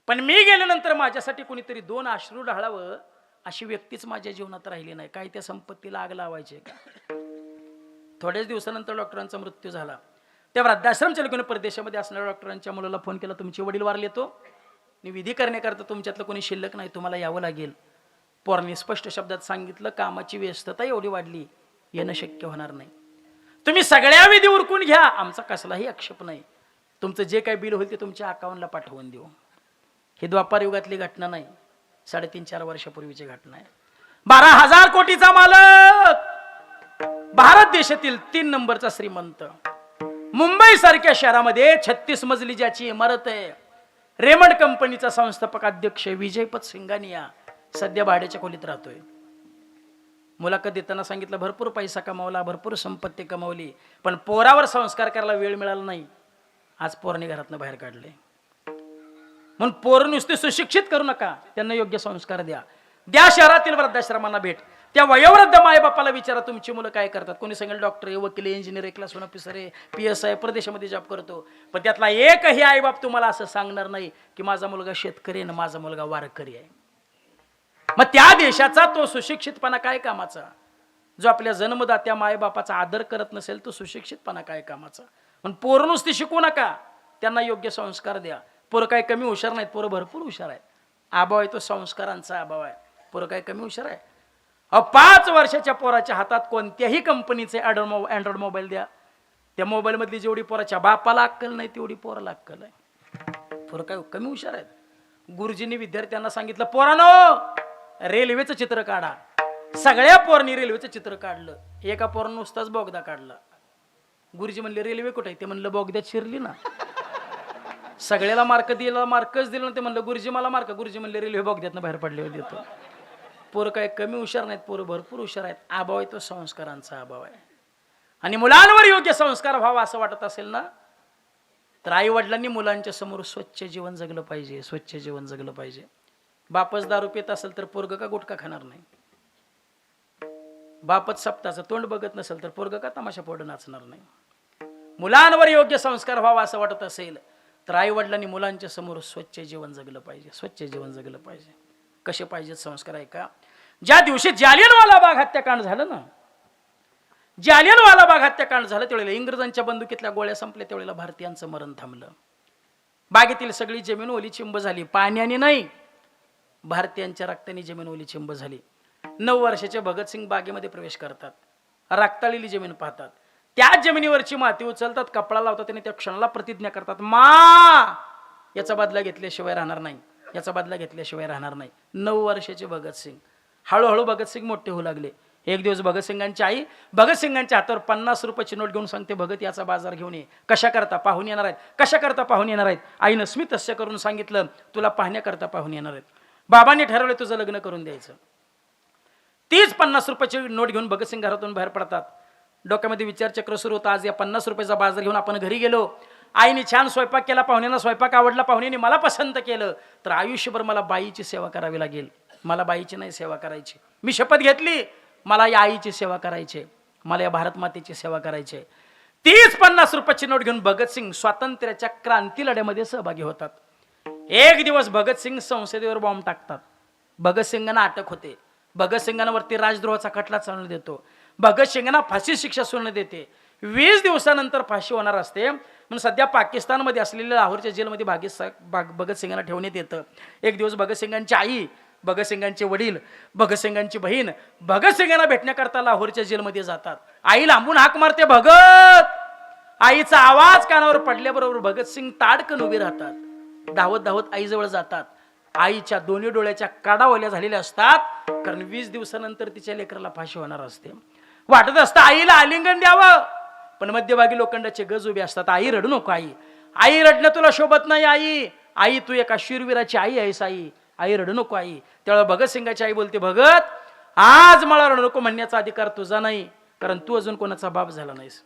पण मी गेल्यानंतर माझ्यासाठी कोणीतरी 2 अश्रू ढाळावं अशी व्यक्तीच माझ्या जीवनात राहिली नाही. काय त्या संपत्तीला आग लावायची का. थोड्याच दिवसानंतर डॉक्टरांचा मृत्यू झाला. त्या वृद्धाश्रम चालकाने परदेशामध्ये असणाऱ्या डॉक्टरांच्या मुलाला फोन केला, तुमचे वडील वारले तो आणि विधी करण्याकरता तुमच्यातलं कोणी शिल्लक नाही, तुम्हाला यावं लागेल. पोरांनी स्पष्ट शब्दात सांगितलं, कामाची व्यस्तता एवढी वाढली, येणं शक्य होणार नाही. तुम्ही सगळ्या विधी उरकून घ्या, आमचा कसलाही आक्षेप नाही. तुमचं जे काही बिल होईल ते तुमच्या अकाउंटला पाठवून देऊ. ही द्वापार युगातली घटना नाही, 3.5-4 वर्षापूर्वीची घटना आहे. 12,000 कोटीचा मालक, भारत देशातील 3 नंबरचा श्रीमंत, मुंबई सारख्या शहरामध्ये 36 मजली ज्याची इमारत आहे. रेमंड कंपनीचा संस्थापक अध्यक्ष विजयपत सिंघानिया सध्या भाड्याच्या खोलीत राहतोय. मुलाखत देताना सांगितलं, भरपूर पैसा कमावला, भरपूर संपत्ती कमावली, पण पोरावर संस्कार करायला वेळ मिळाला नाही. आज पोराने घरातनं बाहेर काढले. म्हणून पोर नुसते सुशिक्षित करू नका, त्यांना योग्य संस्कार द्या. शहरातील वृद्धाश्रमांना भेट. त्या वयोवृद्ध मायबापाला विचारा, तुमची मुलं काय करतात. कोणी सांगेल डॉक्टर आहे, वकील आहे, इंजिनियर आहे, क्लास 1 ऑफिसर आहे, PS आहे, परदेशामध्ये जॉब करतो. पण त्यातला एकही आईबाप तुम्हाला असं सांगणार नाही की माझा मुलगा शेतकरी आहे ना माझा मुलगा वारकरी आहे. मग त्या देशाचा तो सुशिक्षितपणा काय कामाचा. जो आपल्या जन्मदात्या मायबापाचा आदर करत नसेल तो सुशिक्षितपणा काय कामाचा. पण पोरं नुसती शिकवू नका, त्यांना योग्य संस्कार द्या. पोरं काय कमी हुशार नाहीत, पोरं भरपूर हुशार आहेत. आबाव आहे तो संस्कारांचा आबाव आहे. पोरं काय कमी हुशार आहे. 5 वर्षाच्या पोराच्या हातात कोणत्याही कंपनीचे अँड्रॉइड मोबाईल द्या, त्या मोबाईल मधली जेवढी पोराच्या बापाला अक्कल नाही तेवढी पोराला अक्कल आहे. पोरं काय कमी हुशार आहेत. गुरुजींनी विद्यार्थ्यांना सांगितलं, पोरांनो रेल्वेचं चित्र काढा. सगळ्या पोरांनी रेल्वेचं चित्र काढलं. एका पोरानं नुसताच बोगदा काढला. गुरुजी म्हणले रेल्वे कुठे आहे? ते म्हणलं बोगद्यात शिरली ना. सगळ्याला मार्क दिला, मार्कच दिला. ते म्हणलं गुरुजी मला मार्क. गुरुजी म्हणले रेल्वे बोगद्यातनं बाहेर पडल्यावर देतो. पोरं काय कमी हुशार नाहीत, पोरं भरपूर हुशार आहेत. अभाव आहे तो संस्कारांचा अभाव आहे. आणि मुलांवर योग्य संस्कार व्हावा असं वाटत असेल ना, तर आई वडिलांनी मुलांच्या समोर स्वच्छ जीवन जगलं पाहिजे. स्वच्छ जीवन जगलं पाहिजे. बापच दारू पित असेल तर पोरग का गुटखा खाणार नाही? बापच सप्ताचं तोंड बघत नसेल तर पोरग का तमाशा पोड नाचणार नाही? मुलांवर योग्य संस्कार व्हावा असं वाटत असेल तर आई वडिलांनी मुलांच्या समोर स्वच्छ जीवन जगलं पाहिजे. स्वच्छ जीवन जगलं पाहिजे. कसे पाहिजेत संस्कार आहे का? ज्या दिवशी जालियनवाला बाग हत्याकांड झालं ना, जालियनवाला बाग हत्याकांड झालं त्यावेळेला इंग्रजांच्या बंदुकीतल्या गोळ्या संपल्या. त्यावेळेला भारतीयांचं मरण थांबलं. बागेतील सगळी जमीन ओली चिंब झाली. पाण्याने नाही, भारतीयांच्या रक्ताने जमीन ओली चिंब झाली. 9 वर्षाचे भगतसिंग बागेमध्ये प्रवेश करतात. रक्ताळलेली जमीन पाहतात. त्याच जमिनीवरची माती उचलतात, कपडा लावतात आणि त्या क्षणाला प्रतिज्ञा करतात, मा याचा बदला घेतल्याशिवाय राहणार नाही. याचा बदला घेतल्याशिवाय राहणार नाही. 9 वर्षाचे भगतसिंग. हळूहळू भगतसिंग मोठे होऊ लागले. एक दिवस भगतसिंगांची आई भगतसिंगांच्या हातावर 50 रुपयाची नोट घेऊन सांगते, भगत याचा बाजार घेऊन ये. कशा करता? पाहून येणार आहेत. कशा करता? पाहून येणार आहेत. आईनं स्मितस्य करून सांगितलं, तुला पाहण्याकरता पाहून येणार आहेत. बाबांनी ठरवलं तुझं लग्न करून द्यायचं. तीच 50 रुपयाची नोट घेऊन भगतसिंग घरातून बाहेर पडतात. डोक्यामध्ये विचारचक्र सुरू होतं, आज या 50 रुपयाचा बाजार घेऊन आपण घरी गेलो, आईने छान स्वयंपाक केला, पाहुण्यांना स्वयंपाक आवडला, पाहुण्यांनी मला पसंत केलं, तर आयुष्यभर मला बाईची सेवा करावी लागेल. मला बाईची नाही सेवा करायची. मी शपथ घेतली, मला या आईची सेवा करायची, मला या भारत मातेची सेवा करायची. तीच 50 रुपयाची नोट घेऊन भगतसिंग स्वातंत्र्याच्या क्रांती लढ्यामध्ये सहभागी होतात. एक दिवस भगतसिंग संसदेवर बॉम्ब टाकतात. भगतसिंगांना अटक होते. भगतसिंगांवरती राजद्रोहाचा खटला चालवण्यात देतो. भगतसिंगांना फाशी शिक्षा सुनावण्यात येते. 20 दिवसानंतर फाशी होणार असते. म्हणून सध्या पाकिस्तानमध्ये असलेल्या लाहोरच्या जेलमध्ये भगतसिंगांना ठेवण्यात येतं. एक दिवस भगतसिंगांची आई, भगतसिंगांचे वडील, भगतसिंगांची बहीण भगतसिंगांना भेटण्याकरता लाहोरच्या जेलमध्ये जातात. आई लांबून हाक मारते, भगत. आईचा आवाज कानावर पडल्याबरोबर भगतसिंग ताडकन उभे राहतात. धावत धावत आईजवळ जातात. आईच्या दोन्ही डोळ्याच्या काडा ओल्या झालेल्या असतात, कारण 20 दिवसानंतर तिच्या लेकराला फाशी होणार असते. वाटत असतं आईला आलिंगन द्यावं, पण मध्यभागी लोखंडाचे गज उभे असतात. आई रडू नको, आई आई रडणं तुला शोभत नाही. आई आई तू एका शूरवीराची आई आहेस. आई आई रडू नको. आई त्यावेळेला भगतसिंगाची आई बोलते, भगत आज मला रडू नको म्हणण्याचा अधिकार तुझा नाही, कारण तू अजून कोणाचा बाप झाला नाहीस.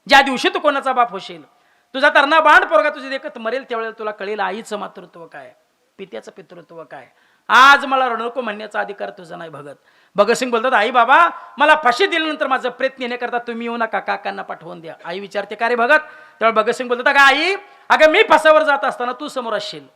ज्या दिवशी तू कोणाचा बाप होशील, तुझा तरणा बाण पोरगा तुझे देखत मरेल, त्यावेळेला तुला कळेल आईचं मातृत्व काय, पित्याचं पितृत्व काय. आज मला रडू नको म्हणण्याचा अधिकार तुझा नाही. भगतसिंग बोलतात, आई बाबा मला फाशी दिल्यानंतर माझं प्रेत नेण्याकरता तुम्ही येऊ नका, काकांना पाठवून द्या. आई विचारते, का रे भगत? त्यावेळेला भगतसिंग बोलतात, का आई, अगं मी फासावर जात असताना तू समोर असशील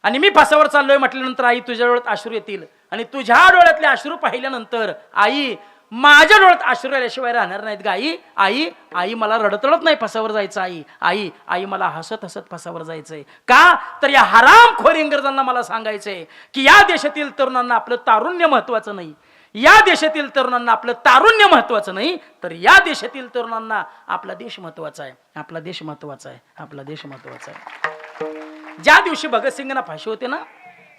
आणि मी फासावर चाललोय म्हटल्यानंतर आई तुझ्या डोळ्यात अश्रू येतील आणि तुझ्या डोळ्यातले अश्रू पाहिल्यानंतर आई माझ्या डोळ्यात अश्रू आल्याशिवाय राहणार नाहीत. गा आई आई आई मला रडतळत नाही फासावर जायचं. आई आई आई मला हसत हसत फासावर जायचंय. का तर या हरामखोर इंग्रजांना मला सांगायचंय की या देशातील तरुणांना आपलं तारुण्य महत्वाचं नाही. या देशातील तरुणांना आपलं तारुण्य महत्वाचं नाही, तर या देशातील तरुणांना आपला देश महत्वाचा आहे. आपला देश महत्वाचा आहे. आपला देश महत्वाचा आहे. ज्या दिवशी भगतसिंगांना फाशी होते ना,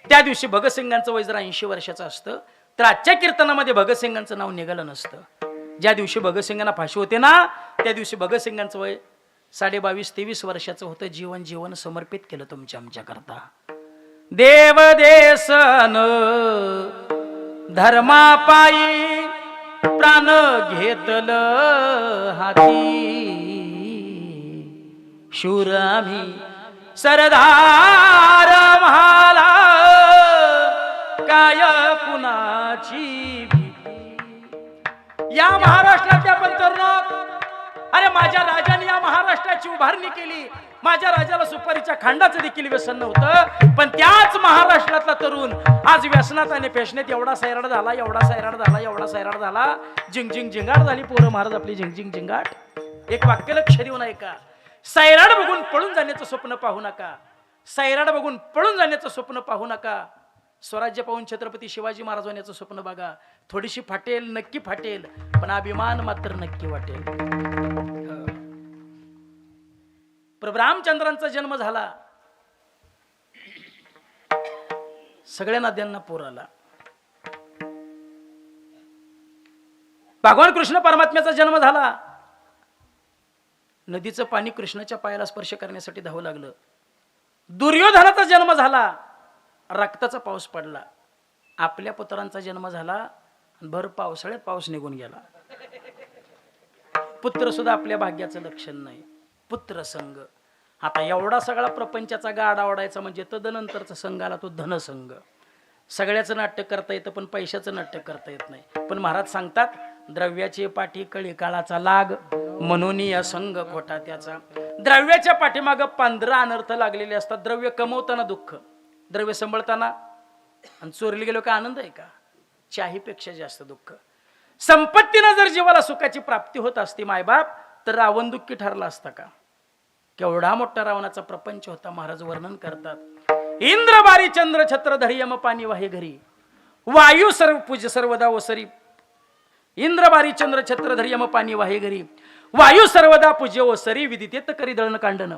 त्या दिवशी भगतसिंगांचं वय जर 80 वर्षाचं असतं तर आजच्या कीर्तनामध्ये भगतसिंगांचं नाव निघालं नसतं. ज्या दिवशी भगतसिंगांना फाशी होते ना, त्या दिवशी भगतसिंगांचं वय 22-23 वर्षाचं होतं. जीवन समर्पित केलं तुमच्या आमच्या करता. देव देसन धर्मापायी प्राण घेतलं हाती, शूर आम्ही सरदार म्हाला काय कुणाची भीती. या महाराष्ट्रातल्या पण तरुणात, अरे माझ्या राजाने या महाराष्ट्राची उभारणी केली. माझ्या राजाला सुपारीच्या खांडाचं देखील व्यसन नव्हतं, पण त्याच महाराष्ट्रातला तरुण आज व्यसनात आणि फॅशनेत एवढा सैराट झाला, एवढा सैराट झाला, एवढा सैराट झाला. झिंग झिंगाट झाली पोरं महाराज आपली, झिंग झिंगाट. एक वाक्य लक्ष देऊ नये का? सैराट बघून पळून जाण्याचं स्वप्न पाहू नका. सैराट बघून पळून जाण्याचं स्वप्न पाहू नका. स्वराज्य पाहून छत्रपती शिवाजी महाराज होण्याचं स्वप्न बघा. थोडीशी फाटेल, नक्की फाटेल, पण अभिमान मात्र नक्की वाटेल. प्रभू रामचंद्रांचा जन्म झाला. सगळ्या नद्यांना पूर आला. भगवान कृष्ण परमात्म्याचा जन्म झाला. नदीचं पाणी कृष्णाच्या पायाला स्पर्श करण्यासाठी धावू लागलं. दुर्योधनाचा जन्म झाला, रक्ताचा पाऊस पडला. आपल्या पुत्रांचा जन्म झाला, भर पावसाळ्यात पाऊस निघून गेला. पुत्र सुद्धा आपल्या भाग्याचं लक्षण नाही. पुत्र संघ. आता एवढा सगळा प्रपंचाचा गाडा ओढायचा म्हणजे तदनंतरचा संघ आला तो धनसंघ. सगळ्याचं नाट्य करता येतं पण पैशाचं नाट्य करता येत नाही. पण महाराज सांगतात, द्रव्याचे पाठी कळी काळाचा लाग, म्हणून या संघ खोटा त्याचा. द्रव्याच्या पाठीमाग 15 अनर्थ लागलेले असतात. द्रव्य कमवताना दुःख, द्रव्य सांभाळताना आणि चोरीला गेलो का आनंद आहे का? चाहीपेक्षा जास्त दुःख. संपत्तीनं जर जीवाला सुखाची प्राप्ती होत असती मायबाप, तर रावण दुःखी ठरला असता का? केवढा मोठा रावणाचा प्रपंच होता. महाराज वर्णन करतात, इंद्र बारी चंद्र छत्र धरी यम पाणी वाहे घरी, वायू सर्व पूज सर्वदा ओसरी. इंद्र बारी चंद्र छत्र धरी यम पाणी वाहे घरी, वायू सर्वदा पूज्य ओसरी, विदितेत करी दळण कांडन.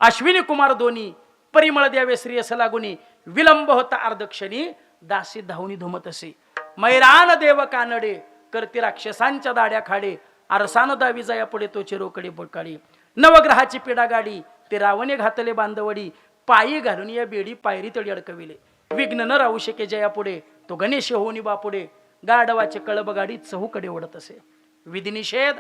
अश्विनी कुमार दोन्ही परिमळ द्यावे श्री असं लागुनी, विलंब होता अर्धक्षणी, दासी धावणी धुमत असे. मैरान देव कानडे, करती राक्षसांच्या दाड्या खाडे, अरसान दावी जाया पुढे तोचे रोकडे बोकाळी. नवग्रहाची पिडा गाडी, ते रावणे घातले बांधवडी, पायी घालून या बेडी पायरी तळी अडकविले. विघ्न न राहू शके जया पुढे, तो गणेश होनी बापुढे, गाढवाचे कळब गाडी चहूकडे ओढत असे. विधिनिषेध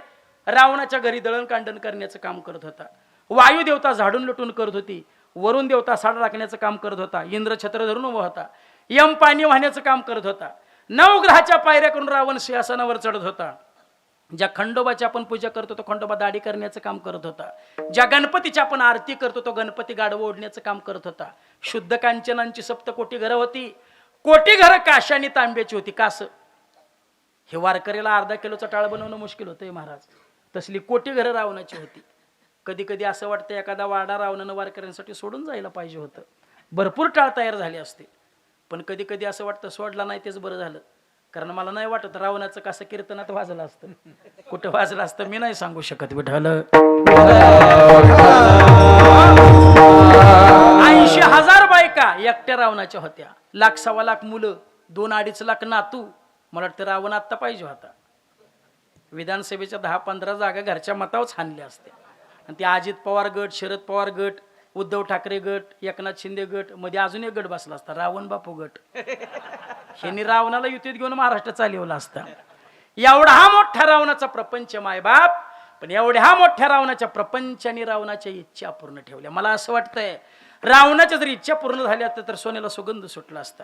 रावणाच्या घरी दळण कांडण करण्याचं काम करत होता. वायू देवता झाडून लुटून करत होती. वरुण देवता साड राखण्याचं काम करत होता. इंद्र छत्र धरून उभा होता. यम पाणी वाहण्याचं काम करत होता. नवग्रहाच्या पायऱ्या करून रावण सिंहासनावर चढत होता. ज्या खंडोबाची आपण पूजा करतो तो खंडोबा दाढी करण्याचं काम करत होता. ज्या गणपतीची आपण आरती करतो तो गणपती गाढवं ओढण्याचं काम करत होता. शुद्ध कांचनांची 7 कोटी घरं होती. कोटी घरं काश्या आणि तांब्याची होती. कास हे वारकरीला अर्धा किलोचा टाळ बनवणं मुश्किल होतंय महाराज. तसली कोटी घरं रावणाची होती. कधी कधी असं वाटतं एखादा वाडा रावणानं वारकऱ्यांसाठी सोडून जायला पाहिजे होतं. भरपूर टाळ तयार झाले असते. पण कधी कधी असं वाटतं सोडला नाही तेच बरं झालं. कारण मला नाही वाटत रावणाचं कसं कीर्तनात वाजलं असतं. कुठं वाजलं असतं मी नाही सांगू शकत. विठ्ठल 80,000 बायका एकट्या रावणाच्या होत्या. 1,00,000-1,15,000 मुलं, 2-2.5 लाख नातू. मला वाटतं रावण आत्ता पाहिजे होता. विधानसभेच्या 10-15 जागा घरच्या मतावच हाणल्या असत्या. आणि ते अजित पवार गट, शरद पवार गट, उद्धव ठाकरे गट, एकनाथ शिंदे गट, मध्ये अजून एक गट बसला असता, रावण बापू गट. ह्यांनी रावणाला युतीत घेऊन महाराष्ट्र चालवला असता. एवढा मोठा रावणाचा प्रपंच मायबाप. पण एवढ्या मोठ्या रावणाच्या प्रपंचाने रावणाच्या इच्छा पूर्ण ठेवल्या. मला असं वाटतंय रावणाच्या जर इच्छा पूर्ण झाल्या असत्या तर सोन्याला सुगंध सुटला असता.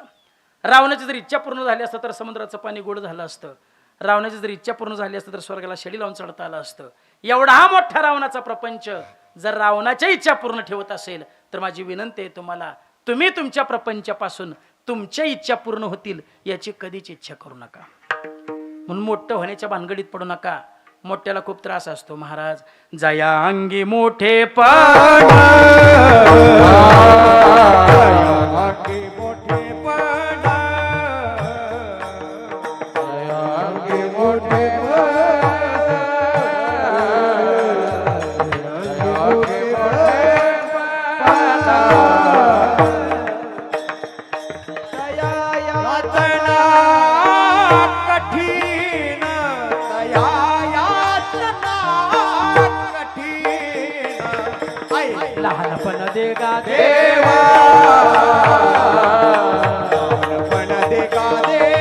रावणाची जर इच्छा पूर्ण झाली असतं तर समुद्राचं पाणी गोड झालं असतं. रावणाची जर इच्छा पूर्ण झाली असतं तर स्वर्गाला शेडी लावून चढता आलं असतं. एवढा मोठा रावणाचा प्रपंच जर रावणाच्या इच्छा पूर्ण ठेवत असेल तर माझी विनंती आहे तुम्हाला, तुम्ही तुमच्या प्रपंचापासून तुमच्या इच्छा पूर्ण होतील याची कधीच इच्छा करू नका. म्हणून मोठं होण्याच्या भानगडीत पडू नका. मोठ्याला खूप त्रास असतो. महाराज जया अंगी मोठे पण
लहानपण दे गा देवा, लहानपण दे गा देवा,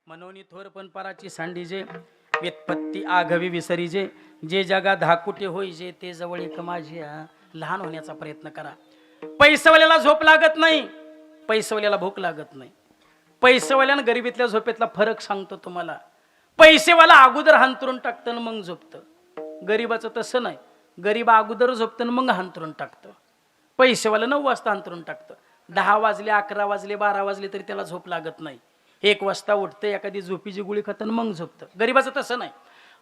मनोनी थोर पण पराची सांडीजे, व्युत्पत्ती आघवी विसरीजे, जे जगा धाकुटे होईजे ते जवळ एक माझ्या. लहान होण्याचा प्रयत्न करा. पैसवाल्याला झोप लागत नाही, पैसवाल्याला भूक लागत नाही. पैसेवाल्यानं गरिबीतल्या झोपेतला फरक सांगतो तुम्हाला. पैसेवाला अगोदर हांतरून टाकतं मग झोपतं. गरीबाचं तसं नाही. गरीब अगोदर झोपतं मग हांतरून टाकतं. पैसेवाला 9 वाजता हांतरून टाकतं. 10 वाजले, 11 वाजले, 12 वाजले तरी त्याला झोप लागत नाही. 1 वाजता उठतं, एखादी झोपीची गोळी खातं मग झोपतं. गरीबाचं तसं नाही.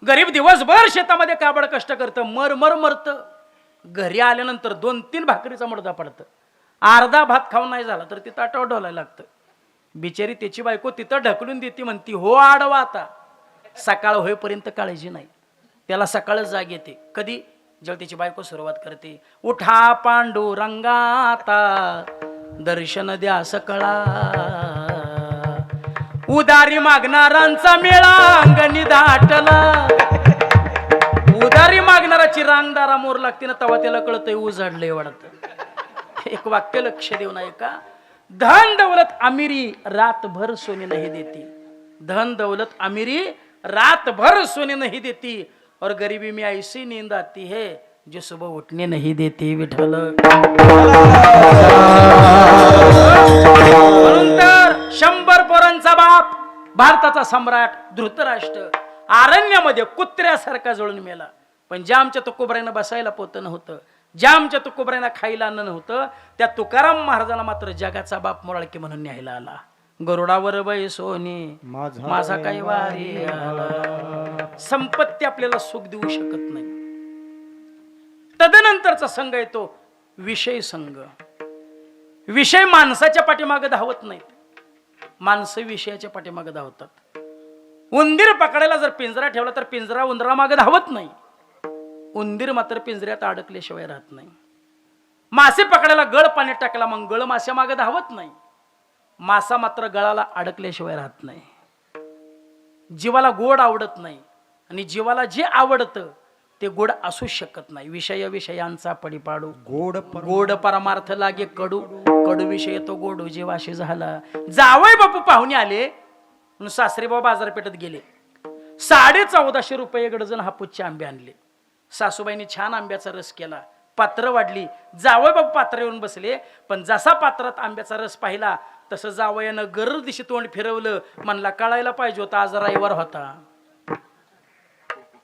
गरीब दिवसभर शेतामध्ये काबड कष्ट करतं, मरतं. घरी आल्यानंतर 2-3 भाकरीचा मुडदा पडतं. अर्धा भात खाऊन नाही झाला तर तिथं आठवड डोलायला लागतं. बिचारी त्याची बायको तिथं ढकलून देते, म्हणती हो आडवा आता. सकाळ होईपर्यंत काळजी नाही. त्याला सकाळच जाग येते. कधी? जेव्हा त्याची बायको सुरुवात करते, उठा पांडुरंगाता दर्शन द्या सकळा, उदारी मागणारांचा मेळा अंगणी दाटला. उदारी मागणाराची रांग दारा मोर लागते ना, तेव्हा त्याला कळतंय उजाडलंय वाढत. एक वाक्य लक्ष देऊ नये का? धन दौलत अमीरी रातभर सोने नहीं देती. धन दौलत अमीरी रातभर सोने नहीं देती, और गरीबी में ऐसी नींद आती है जो सुबह उठने नहीं देती. विठ्ठल. म्हणून तर 100 पोरांचा बाप भारताचा सम्राट धृतराष्ट्र आरण्यामध्ये कुत्र्यासारखा जळून मेला. पण ज्या आमच्या तुकोबऱ्यानं बसायला पोतं नव्हतं, ज्या आमच्या तुकोबऱ्यानं खायला अन्न नव्हतं, त्या तुकाराम महाराजांना मात्र जगाचा बाप मोराळकी म्हणून न्यायला आला. गरुडावर बैसोनी माझा काही वारी आला. संपत्ती आपल्याला सुख देऊ शकत नाही. तदनंतरचा संघ येतो विषय संघ. विषय माणसाच्या पाठीमागे धावत नाहीत, माणसं विषयाच्या पाठीमागे धावतात. उंदीर पकडायला जर पिंजरा ठेवला तर पिंजरा उंदरा मागे धावत नाही. उंदीर मात्र पिंजऱ्यात अडकल्याशिवाय राहत नाही. मासे पकडायला गळ पाण्यात टाकला, मग गळ माश्या मागे धावत नाही. मासा मात्र गळाला अडकल्याशिवाय राहत नाही. जीवाला गोड आवडत नाही, आणि जीवाला जे आवडतं ते गोड असू शकत नाही. विषयांचा पडीपाडू गोड परमार्थ लागे कडू, कडू विषय तो गोड जीवाशी झाला. जावई बापू पाहुणे आले, सासरे बाबा बाजारपेठेत गेले. 1450 रुपये डझन हापूसचे आंबे आणले. सासूबाईंनी छान आंब्याचा रस केला, पात्र वाढली. जावई बापू पात्र येऊन बसले, पण जसा पात्रात आंब्याचा रस पाहिला तसं जावयानं गरर दिशी तोंड फिरवलं. म्हणला कळायला पाहिजे होता आज रविवार होता.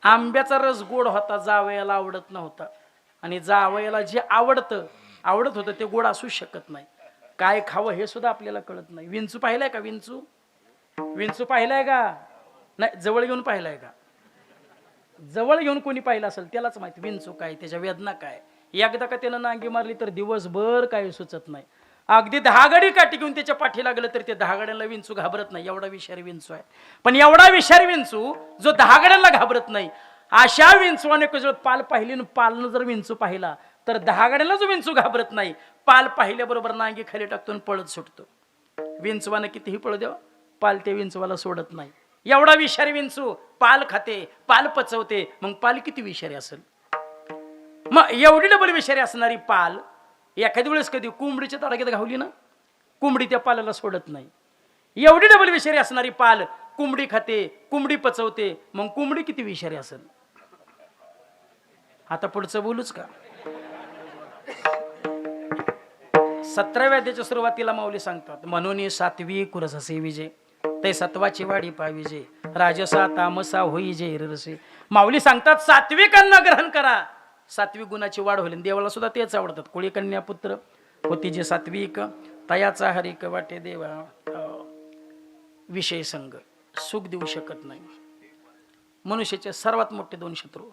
आंब्याचा रस गोड होता, जावयाला आवडत नव्हता. आणि जावयाला जे आवडत होतं ते गोड असू शकत नाही. काय खावं हे सुद्धा आपल्याला कळत नाही. विंचू पाहिलाय का? विंचू पाहिलाय का? नाही, जवळ घेऊन पाहिलाय का? जवळ घेऊन कोणी पाहिलं असेल त्यालाच माहिती विंचू काय, त्याच्या वेदना काय. एकदा का त्यानं नांगी मारली तर दिवसभर काही सुचत नाही. अगदी 10 गडी काठी घेऊन त्याच्या पाठी लागलं तर ते 10 गड्यांना विंचू घाबरत नाही. एवढा विषारी विंचू आहे. पण एवढा विषारी विंचू जो 10 गड्यांना घाबरत नाही, अशा विंचवाने कधी पाल पाहिली न पालनं जर विंचू पाहिला तर 10 गड्यांना जो विंचू घाबरत नाही, पाल पाहिल्याबरोबर नांगी खाली टाकतो आणि पळत सुटतो. विंचवानं कितीही पळू द्यावं, पाल त्या विंचवाला सोडत नाही. एवढा विषारी विंचू पाल खाते, पाल पचवते, मग पाल किती विषारी असेल. मग एवढी डबल विषारी असणारी पाल एखाद्या वेळेस कधी कोंबडीच्या तडाख्यात घावली ना, कोंबडी त्या पालाला सोडत नाही. एवढी डबल विषारी असणारी पाल कोंबडी खाते, कोंबडी पचवते, मग कोंबडी किती विषारी असेल. आता पुढचं बोलूच का? 17व्या अध्यायाच्या सुरुवातीला माऊली सांगतात, म्हणून सात्वी कुरससे विजय ते सत्वाची वाढी पाविजे, राजसा तामसा होई जे रसे. माऊली सांगतात सात्विकांना ग्रहण करा, सात्विक गुणाची वाढ होईल. देवाला सुद्धा तेच आवडतात. कोळी कन्या पुत्र होती जे सात्विक, तयाचा हरिक वाटे देवा. विषय संग सुख देऊ शकत नाही. मनुष्याचे सर्वात मोठे 2 शत्रू,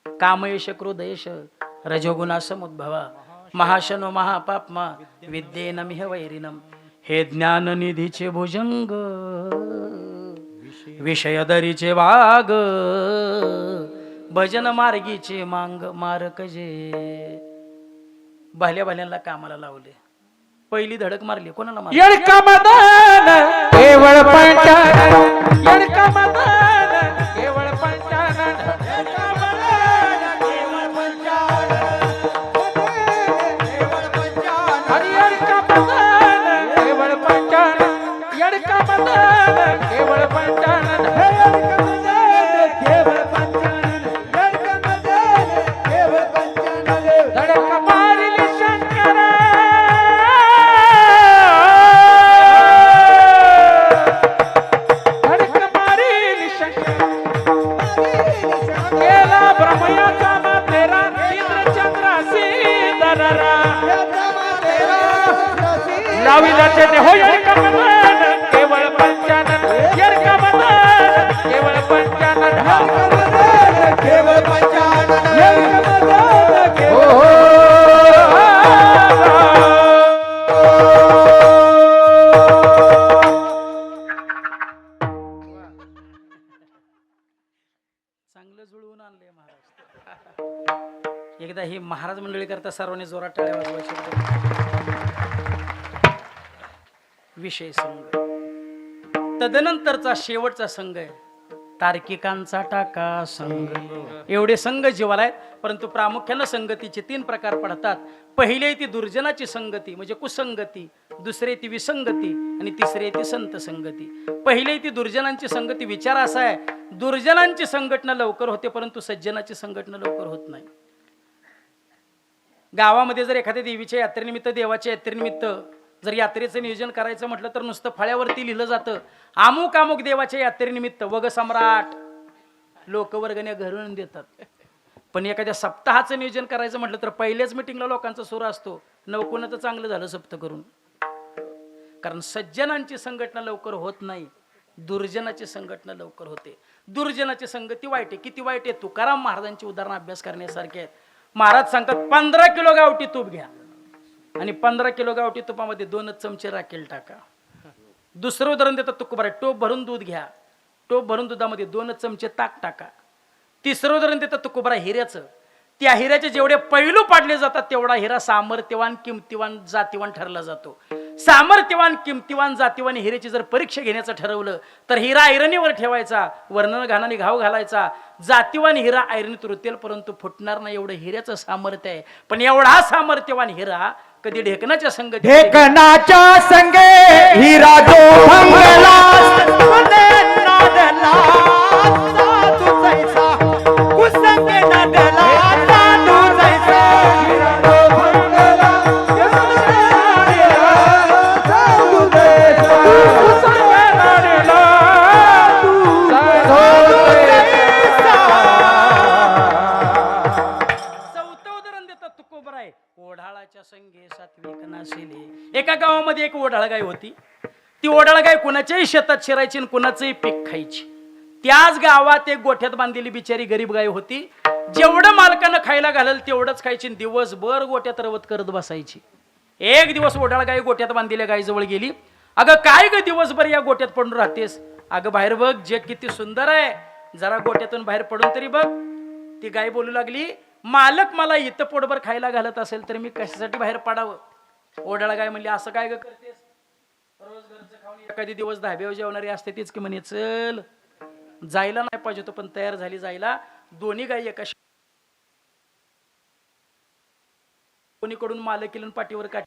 कामयश क्रोधयश रजोगुणा समुद्भवा, महाशनो महापापमा विद्येन मिह वैरिनम. हे ज्ञान निधीचे भुजंग, विषय दरीचे वाग, भजन मार्गीचे मांग मारक जे. भाल्या भाल्यांना कामाला लावले, पहिली धडक मारली. कोणाला मारली?
येडका मदन केवळ पंचानन, येडका मदन केवळ पंचानन, येडका मदन केवळ पंचानन, हरी येडका मदन केवळ पंचानन, येडका मदन केवळ पंचानन, येडका मदन केवळ पंचानन, येडका मदन केवळ पंचानन. धडक मारली शंकरा, केवळ पंचानन, केवळ पंचानन
चांगलं जुळवून आणलंय महाराज. एकदा ही महाराज मंडळी करता सर्वांनी जोरात टाळ्या वाजवायच्या. विषय संघ तदनंतरचा शेवटचा संघ आहे तार्किकांचा टाका संघ. एवढे संघ जीवाला आहेत, परंतु प्रामुख्यानं संगतीचे 3 प्रकार पडतात. पहिले ती दुर्जनाची संगती म्हणजे कुसंगती, दुसरे ती विसंगती आणि तिसरे ती संत संगती. पहिले ती दुर्जनांची संगती. विचार असा आहे, दुर्जनांची संघटना लवकर होते परंतु सज्जनाची संघटना लवकर होत नाही. गावामध्ये जर एखाद्या देवीच्या यात्रेनिमित्त, देवाच्या यात्रेनिमित्त जर यात्रेचं नियोजन करायचं म्हटलं तर नुसतं फळ्यावरती लिहिलं जातं, अमुक अमुक देवाच्या यात्रेनिमित्त वग सम्राट. लोक वर्गण्या घरून देतात. पण एखाद्या सप्ताहाचं नियोजन करायचं म्हटलं तर पहिल्याच मिटिंगला लोकांचा सूर असतो, नवकुणाचं चांगलं झालं सप्त करून. कारण सज्जनांची संघटना लवकर होत नाही, दुर्जनाची संघटना लवकर होते. दुर्जनाची संगती वाईट आहे. किती वाईट आहे? तुकाराम महाराजांची उदाहरण अभ्यास करण्यासारखे आहेत. महाराज सांगतात 15 किलो गावठी तूप घ्या आणि 15 किलो गावठी तुपामध्ये 2 चमचे राखेल टाका. दुसरं उदाहरण देतात तुकोबारा, टोप भरून दूध घ्या, टोप भरून दुधामध्ये 2 चमचे ताक टाका. तिसरं उदाहरण देतात तुकोबारा हिऱ्याचं, त्या हिऱ्याचे जेवढे पैलू पाडले जातात तेवढा हिरा सामर्थ्यवान, किमतीवान, जातीवान ठरला जातो. सामर्थ्यवान, किमतीवान, जातीवान हिऱ्याची जर परीक्षा घेण्याचं ठरवलं तर हिरा ऐरणीवर ठेवायचा, वर्णन घाणाने घाव घालायचा. जातीवान हिरा ऐरणीत रुतेल परंतु फुटणार नाही, एवढं हिऱ्याचं सामर्थ्य आहे. पण एवढा सामर्थ्यवान हिरा कधी ढेकणाच्या संगती,
ढेकणाच्या संगे हिरा जो भंगला नादला साधू जैसा कुसंगे नादला साधू जैसा हिरा जो भंगला साधू जैसा कुसंगे नादला साधू जैसा.
चौथं उदाहरण देतात तुकोबर आहे, ओढाळाच्या संगे सात्विक नाशिले. एका गावामध्ये एक ओढाळ गाय होती. ती ओढाळ गाय कुणाच्याही शेतात शिरायची आणि कुणाचंही पीक खायची. त्याच गावात एक गोठ्यात बांधलेली बिचारी गरीब गाय होती. जेवढं मालकानं खायला घालेल तेवढंच खायची, दिवसभर गोठ्यात रवत करत बसायची. एक दिवस ओढाळ गाय गोठ्यात बांधलेल्या गायजवळ गेली. अगं काय ग दिवसभर या गोठ्यात पडून राहतेस? अगं बाहेर बघ, जग किती सुंदर आहे, जरा गोठ्यातून बाहेर पडून तरी बघ. ती गाय बोलू लागली, मालक मला इथं पोटभर खायला घालत असेल तर मी कशासाठी बाहेर पडावं? ओढाळ गाय म्हणली, असं काय ग करतेस? रोज घरचं खाऊन एखादी दिवस धाब्यावर जेवणारी असते तीच की म्हणे, चल जायला नाही पाहिजे तो, पण तयार झाली जायला. दोन्ही गायी एका कोणीकडून मालकीला पाठीवर काढली.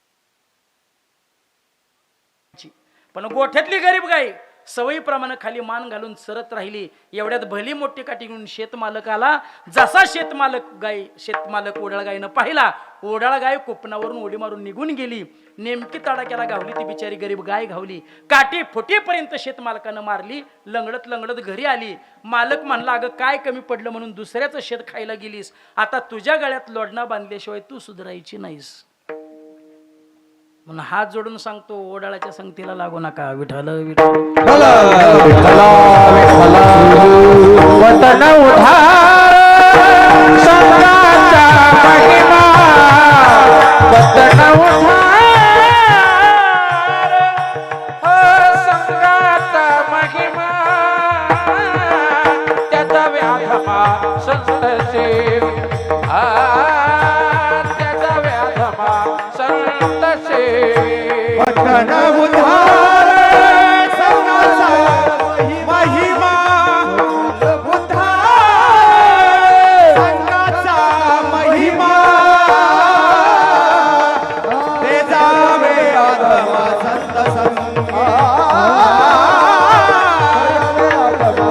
पण गोठ्यातली गरीब गाय सवयीप्रमाणे खाली मान घालून सरत राहिली. एवढ्यात भली मोठी काठी घेऊन शेतमालक आला. जसा शेतमालक ओढाळ गायनं पाहिला, ओढाळ गाय कुपनावरून उडी मारून निघून गेली. नेमकी तडाक्याला गावली ती बिचारी गरीब गाय घावली. काठी फुटेपर्यंत शेतमालकानं मारली. लंगडत लंगडत घरी आली. मालक म्हणला, अगं काय कमी पडलं म्हणून दुसऱ्याचं शेत खायला गेलीस? आता तुझ्या गळ्यात लोडणा बांधल्याशिवाय तू सुधारायची नाहीस. म्हणून हात जोडून सांगतो, ओढाळाच्या संगतीला लागू नका. विठ्ठल विठ्ठल
वतन उधार संगाचा महिमा, वतन उधार संगाचा महिमा, त्याचा व्याधमा संत सेवी, त्याचा व्याधमा संत सेवी. वतन उधार संगाचा महिमा, उधार संगाचा महिमा, त्याचा व्याधमा संत संगी.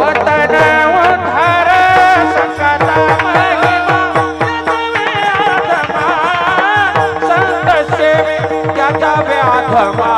वतन उधार संगाचा महिमा, त्याचा व्याधमा संत सेवी, त्याचा व्याधमा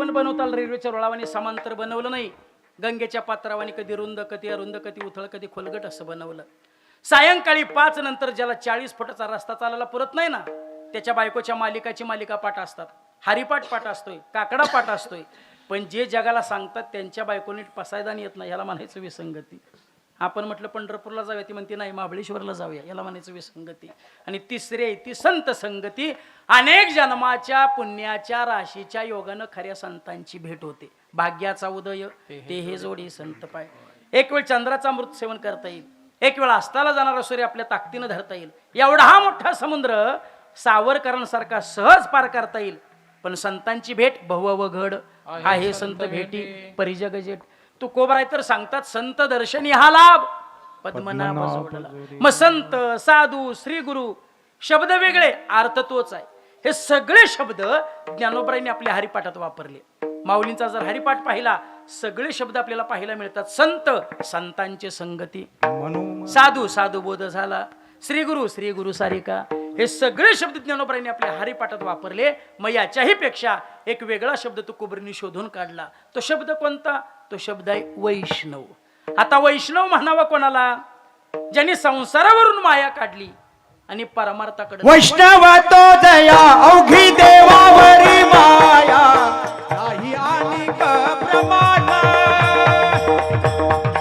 पण बनवताल रेल्वेच्या रुळावानी समांतर बनवलं नाही. गंगेच्या पात्रावानी कधी रुंद कधी अरुंद कधी उथळ कधी खोलगट असं बनवलं. सायंकाळी 5 नंतर ज्याला 40 फुटाचा रस्ता चालायला पुरत नाही ना, त्याच्या बायकोच्या मालिकाची मालिका पाठ असतात. हरिपाठ पाठ असतोय, काकडा पाठ असतोय. पण जे जगाला सांगतात त्यांच्या बायकोनी पसायदान येत नाही, याला म्हणायचं विसंगती. आपण म्हटलं पंढरपूरला जाऊया, ती म्हणते नाही महाबळेश्वरला जाऊया, याला म्हणायचं विसंगती. आणि तिसरी आहे ती संत संगती. अनेक जन्माच्या पुण्याच्या राशीच्या योगानं खऱ्या संतांची भेट होते. भाग्याचा उदय ते हे जोडी संत पाय. एक वेळ चंद्राचा अमृत सेवन करता येईल, एक वेळ अस्ताला जाणारा सूर्य आपल्या ताकदीनं धरता येईल. एवढा हा मोठा समुद्र सावरकरांसारखा सहज पार करता येईल. पण संतांची भेट बहु घड आहे संत भेटी परिजग जेट. तू कोबराय तर सांगतात संत दर्शनी हा लाभ पद्मनाभ जोडला. मग संत साधू श्री गुरु शब्द वेगळे अर्थ तोच आहे. हे सगळे शब्द ज्ञानोबरायांनी आपल्या हरिपाठात वापरले. माऊलींचा जर हरिपाठ पाहिला सगळे शब्द आपल्याला पाहायला मिळतात. संत संतांचे संगती, साधू साधू बोध झाला, श्री गुरु सारिका, हे सगळे शब्द ज्ञानोबरायांनी आपल्या हरिपाठात वापरले. मग याच्याही पेक्षा एक वेगळा शब्द तो कुबरीने शोधून काढला. तो शब्द कोणता? तो शब्द आहे वैष्णव. आता वैष्णव म्हणावा कोणाला? ज्यांनी संसारावरून माया काढली आणि परमार्थाकडे.
वैष्णव तो जया अवघी देवावरी माया नाही अनिक प्रमाण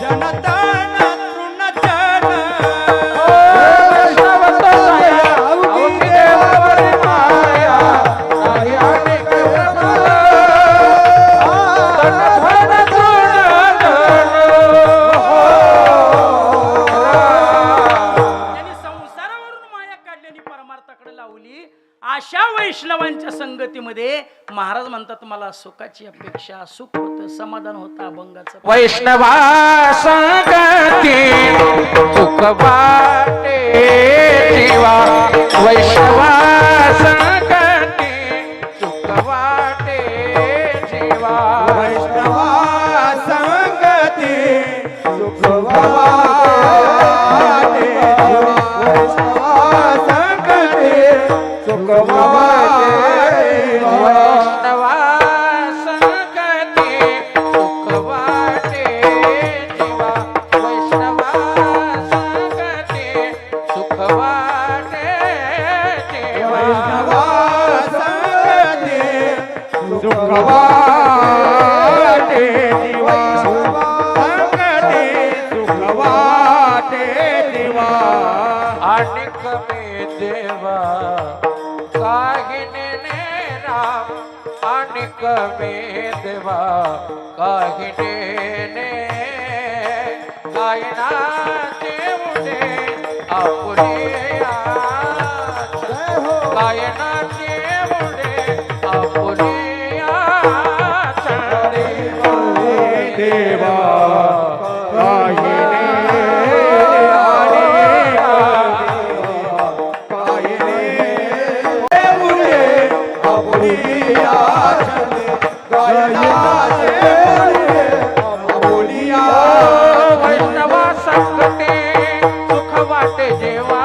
जनतन तृणजन. वैष्णव तो जया अवघी देवावरी माया नाही अनिक प्रमाण जनतन तृणजन.
परमार्थाकडे लावली अशा वैष्णवांच्या संगतीमध्ये महाराज म्हणतात मला सुखाची अपेक्षा, सुख होतं, समाधान होतं, अभंगाचं.
वैष्णवा संगती सुख वाटे जीवा. वैष्णवा संगती सुख वाटे जीवा. वैष्णवा संगती सुख वाटे जीवा. वैष्णवा संगती सुख वाटे जीवा. वैष्णवा संगती सुख वाटे जीवा. वैष्णवा संगती सुख वाटे जीवा. वैष्णवा संगती सुख वाटे जीवा. संगती सुख वाटे जीवा. अनिक मे देवा काहिने राम. अनिक मे देवा काहिने गायना देवडे आपुले गायना देवडे आपुले देवा काहिने वैष्णवा संकटे सुख वाटे जेवा.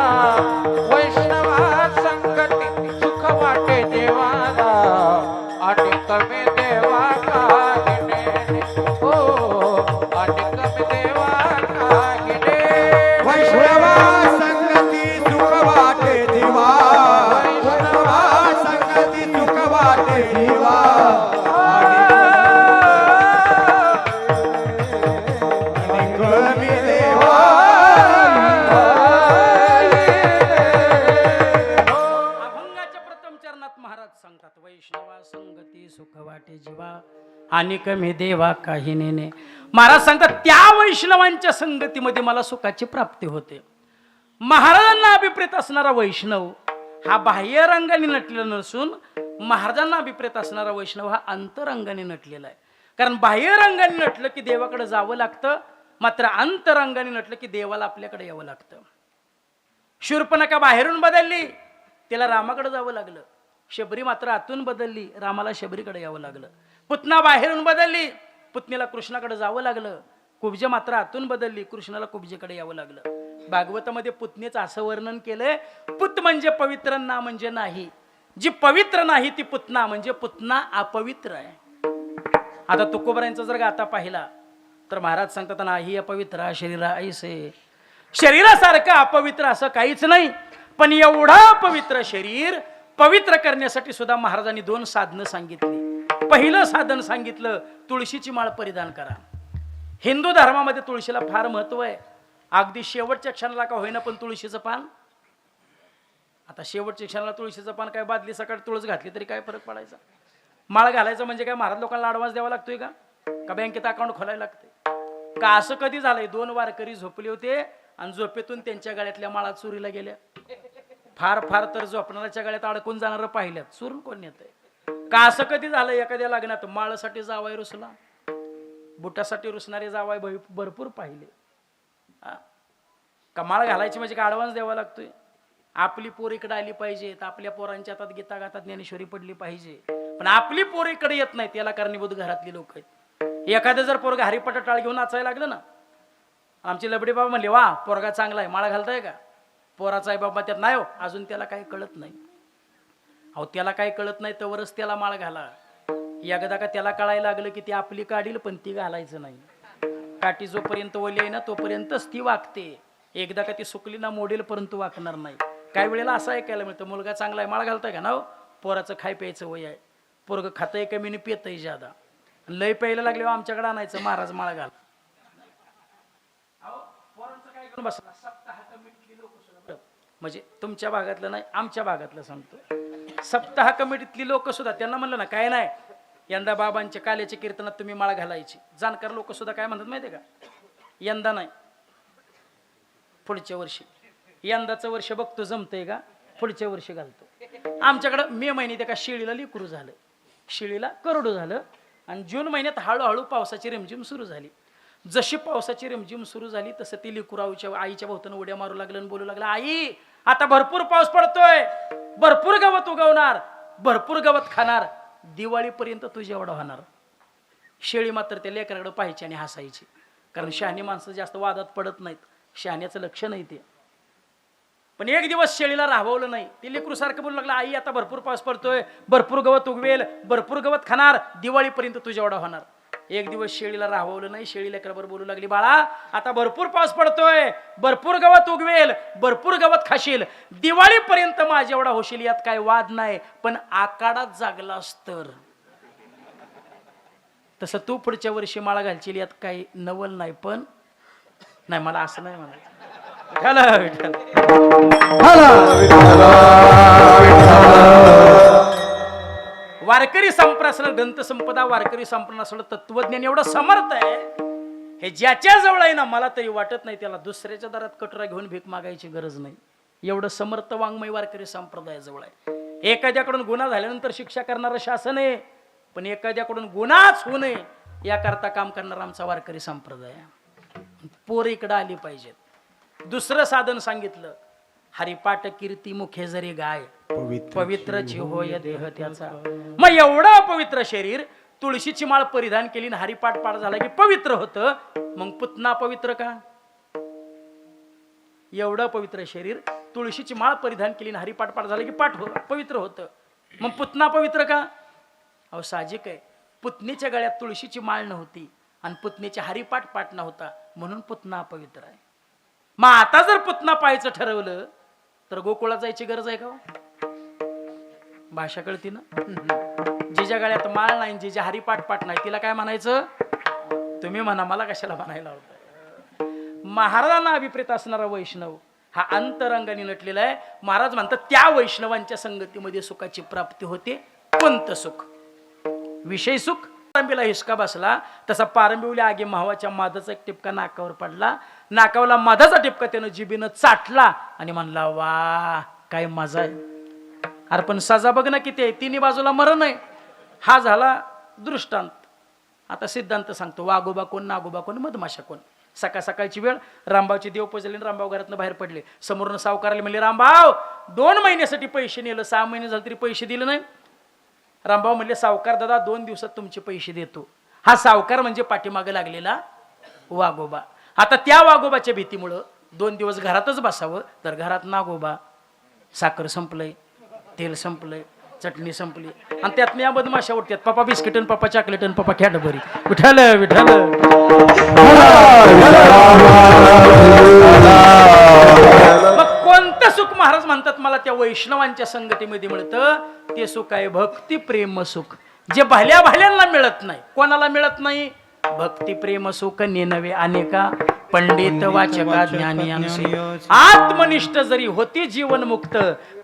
वैष्णवा संकटे सुख वाटे जेवाला. अनेक मे देवा काहिने हो. अनेक मे देवा काहिने. वैष्णवा संगती सुख वाटे जीवा. वैष्णवा संगती सुख वाटे जीवा.
अभंगाच्या प्रथम चरणात महाराज सांगतात वैष्णवा संगती सुख वाटे जीवा अनिक मे देवा काही नेने. महाराज सांगतात त्या वैष्णवांच्या संगतीमध्ये मला सुखाची प्राप्ती होते. महाराजांना अभिप्रेत असणारा वैष्णव हा बाह्य रंगाने नटलेला नसून महाराजांना अभिप्रेत असणारा वैष्णव हा अंतरंगाने नटलेला आहे. कारण बाह्य रंगाने नटलं की देवाकडे जावं लागतं, मात्र अंतरंगाने नटलं की देवाला आपल्याकडे यावं लागतं. शूर्पणखा बाहेरून बदलली, तिला रामाकडे जावं लागलं. शबरी मात्र आतून बदलली, रामाला शबरीकडे यावं लागलं. पुतना बाहेरून बदलली, पुतणीला कृष्णाकडे जावं लागलं. कुब्जे मात्र आतून बदलली, कृष्णाला कुब्जेकडे यावं लागलं. भागवतामध्ये पुतणेचं असं वर्णन केलंय, पुत म्हणजे पवित्र, ना म्हणजे नाही. जी पवित्र नाही ती पुतना म्हणजे पुतना अपवित्र आहे. आता तुकोबरायांचा जर गाथा पाहिला तर महाराज सांगतात ना, ही अपवित्र शरीरा ऐसे, शरीरासारखं अपवित्र असं काहीच नाही. पण एवढा पवित्र शरीर पवित्र करण्यासाठी सुद्धा महाराजांनी 2 साधनं सांगितली. पहिलं साधन सांगितलं, तुळशीची माळ परिधान करा. हिंदू धर्मामध्ये तुळशीला फार महत्व आहे. अगदी शेवटच्या क्षणाला का होईना पण तुळशीचं पान. आता शेवटच्या क्षणाला तुळशीचं पान काय, बादली सकाळी तुळस घातली तरी काय फरक पडायचा. माळ घालायचं म्हणजे काय महाराज लोकांना ॲडव्हान्स द्यावा लागतोय का बँकेत अकाउंट खोलायला लागते का? असं कधी झालंय? 2 वारकरी झोपले होते आणि झोपेतून त्यांच्या गळ्यातल्या माळा चोरीला गेल्या. फार फार तर झोपणाऱ्याच्या गळ्यात अडकून जाणार पाहिल्यात, चोरून कोण येतंय का? असं कधी झालं एखाद्या लग्नात माळासाठी जावाय रुसला, बुटासाठी रुसणारे जावाय भरपूर पाहिले. का माळ घालायची म्हणजे का ॲडव्हान्स द्यावा लागतोय? आपली पोर इकडे आली पाहिजे, आपल्या पोरांच्या हातात गीता गातात ज्ञानेश्वरी पडली पाहिजे. पण आपली पोर इकडे येत नाही, त्याला कारणीभूत घरातली लोक आहेत. एखादं जर पोरगा हरिपाठ टाळ घेऊन नाचायला लागलं ना, आमचे लबडे बाबा म्हणले वा पोरगा चांगला आहे, माळा घालताय का? पोराचा आहे बाबा त्यात नाही हो, अजून त्याला काही कळत नाही. अहो त्याला काही कळत नाही तवरच त्याला माळ घाला. एकदा का त्याला कळायला लागलं की ती आपली काढील पण ती घालायचं नाही. काठी जोपर्यंत ओली आहे ना तोपर्यंतच ती वागते. एकदा का ती सुकली ना मोडेल परंतु वाकणार नाही. काही वेळेला असं ऐकायला मिळतं, मुलगा चांगला आहे माळ घालताय का? ना हो, पोराचं खाय प्यायचं वय आहे, पोरग खातंय कमी आणि पितंय जादा. लय प्यायला लागले आमच्याकडे आणायचं महाराज माळ घाल. म्हणजे तुमच्या भागातलं नाही, आमच्या भागातलं सांगतो. सप्ताह कमिटीतली लोक सुद्धा त्यांना म्हणलं ना काय नाही, यंदा बाबांच्या काल्याच्या कीर्तनात तुम्ही माळ घालायची. जाणकार लोक सुद्धा काय म्हणतात माहितीये का? यंदा नाही, पुढच्या वर्षी. यंदाचं वर्ष बघतो जमतंय का, पुढच्या वर्षी घालतो. आमच्याकडं मे महिन्यात एका शेळीला लेकरू झालं, शेळीला करोडू झालं. आणि जून महिन्यात हळूहळू पावसाची रिमझिम सुरू झाली. जशी पावसाची रिमझिम सुरू झाली तसं ती लेकरू आईच्या भोवतानं उड्या मारू लागलं आणि बोलू लागलं, आई आता भरपूर पाऊस पडतोय, भरपूर गवत उगवणार, भरपूर गवत खाणार, दिवाळीपर्यंत तुझ्या एवढा होणार. शेळी मात्र त्या लेकराकडे पाहायची आणि हसायची, कारण शहाणी माणसं जास्त वादात पडत नाहीत, शहाण्याचं लक्ष नाही ते. पण एक दिवस शेळीला राहवलं नाही. ती लेकरू सारखं बोलू लागलं, आई आता भरपूर पाऊस पडतोय, भरपूर गवत उगवेल, भरपूर गवत खाणार, दिवाळीपर्यंत तुझ्या एवढा होणार. एक दिवस शेळीला राहवलं नाही. शेळी लेकराबरोबर बोलू लागली, बाळा आता भरपूर पाऊस पडतोय, भरपूर गवत उगवेल, भरपूर गवत खाशील, दिवाळीपर्यंत माझ्या एवढा होशील, यात काय वाद नाही. पण आकाडात जागलास तर तसं तू पुढच्या वर्षी माळा घालशील, यात काही नवल नाही. पण नाही, मला असं नाही म्हणायचं. वारकरी संप्रसारण ग्रंथ संपदा, वारकरी संप्रसारण तत्वज्ञान एवढं समर्थ आहे, हे ज्याच्या जवळ आहे ना, मला तरी वाटत नाही त्याला दुसऱ्याच्या दारात कटोरा घेऊन भीक मागायची गरज नाही. एवढं समर्थ वाङ्मय वारकरी संप्रदायाजवळ आहे. एखाद्याकडून गुन्हा झाल्यानंतर शिक्षा करणारं शासन आहे, पण एखाद्याकडून गुन्हाच होऊ नये याकरता काम करणारा आमचा वारकरी संप्रदाय. पोर इकडं आली पाहिजेत. दुसरं साधन सांगितलं, हरिपाठ कीर्ती मुखे जरी गाय, पवित्र होय देह त्याचा. मग एवढं पवित्र शरीर तुळशीची माळ परिधान केली, हरिपाठ पाठ झाला की पवित्र होतं. मग पुतना पवित्र का? एवढं पवित्र शरीर तुळशीची माळ परिधान केली, हरिपाठ पाठ झाला की पवित्र होतं. मग पुतना पवित्र का? अहो साहजिक आहे, पुतणीच्या गळ्यात तुळशीची माळ नव्हती आणि पुतणीचे हरिपाठ पाठ नव्हता, म्हणून पुतना पवित्र आहे. मग आता जर पुतना पाहायचं ठरवलं तर गोकुळात जायची गरज आहे का? भाषा कळती ना? जिच्या गळ्यात माळ नाही, जिच्या हरिपाठ पाठ नाही, तिला काय म्हणायचं? तुम्ही म्हणा, मला कशाला म्हणायला होतं. महाराजांना अभिप्रेत असणारा वैष्णव हा अंतरंगाने नटलेला आहे. महाराज म्हणतात त्या वैष्णवांच्या संगतीमध्ये सुखाची प्राप्ती होते. कोणतं सुख? विषय सुख. पारंबीला हिसका बसला तसा पारंबीवल्या आगे मावाच्या मादाचा एक टिपका नाकावर पडला. नाकावला मादाचा टिपका त्यानं जिबीनं चाटला आणि म्हणला, वा काय मजा आहे. अरे पण सजा बघ ना किती आहे, तिन्ही बाजूला मरण आहे. हा झाला दृष्टांत. आता सिद्धांत सांगतो, वाघोबा कोण, नागोबा कोण, मधमाशा कोण. सकाळ सकाळची वेळ, रामभावची देव पुजले, रामभाव घरातनं बाहेर पडले. समोरनं सावकाराला म्हणले, रामभाव 2 महिन्यासाठी पैसे नेलं, 6 महिने झाले तरी पैसे दिले नाही. रामभाव म्हणले, सावकार दादा 2 दिवसात तुमचे पैसे देतो. हा सावकार म्हणजे पाठीमागे लागलेला वाघोबा. आता त्या वाघोबाच्या भीतीमुळं 2 दिवस घरातच बसावं, तर घरात नागोबा. साखर संपलंय, तेल संपलंय, चटणी संपली आणि त्यात या बदमाशा उठतात पप्पा बिस्किट आणि पप्पा चॉकलेट आणि पप्पा कॅडबरी विठ्ठल विठ्ठल मग कोणतं सुख महाराज म्हणतात मला त्या वैष्णवांच्या संगतीमध्ये मिळतं ते सुख आहे भक्ती प्रेम सुख जे भल्या भल्यांना मिळत नाही कोणाला मिळत नाही भक्ती प्रेम सुख नेनवे अनेका पंडित वाचका ज्ञानी अंशी आत्मनिष्ठ जरी होती जीवन मुक्त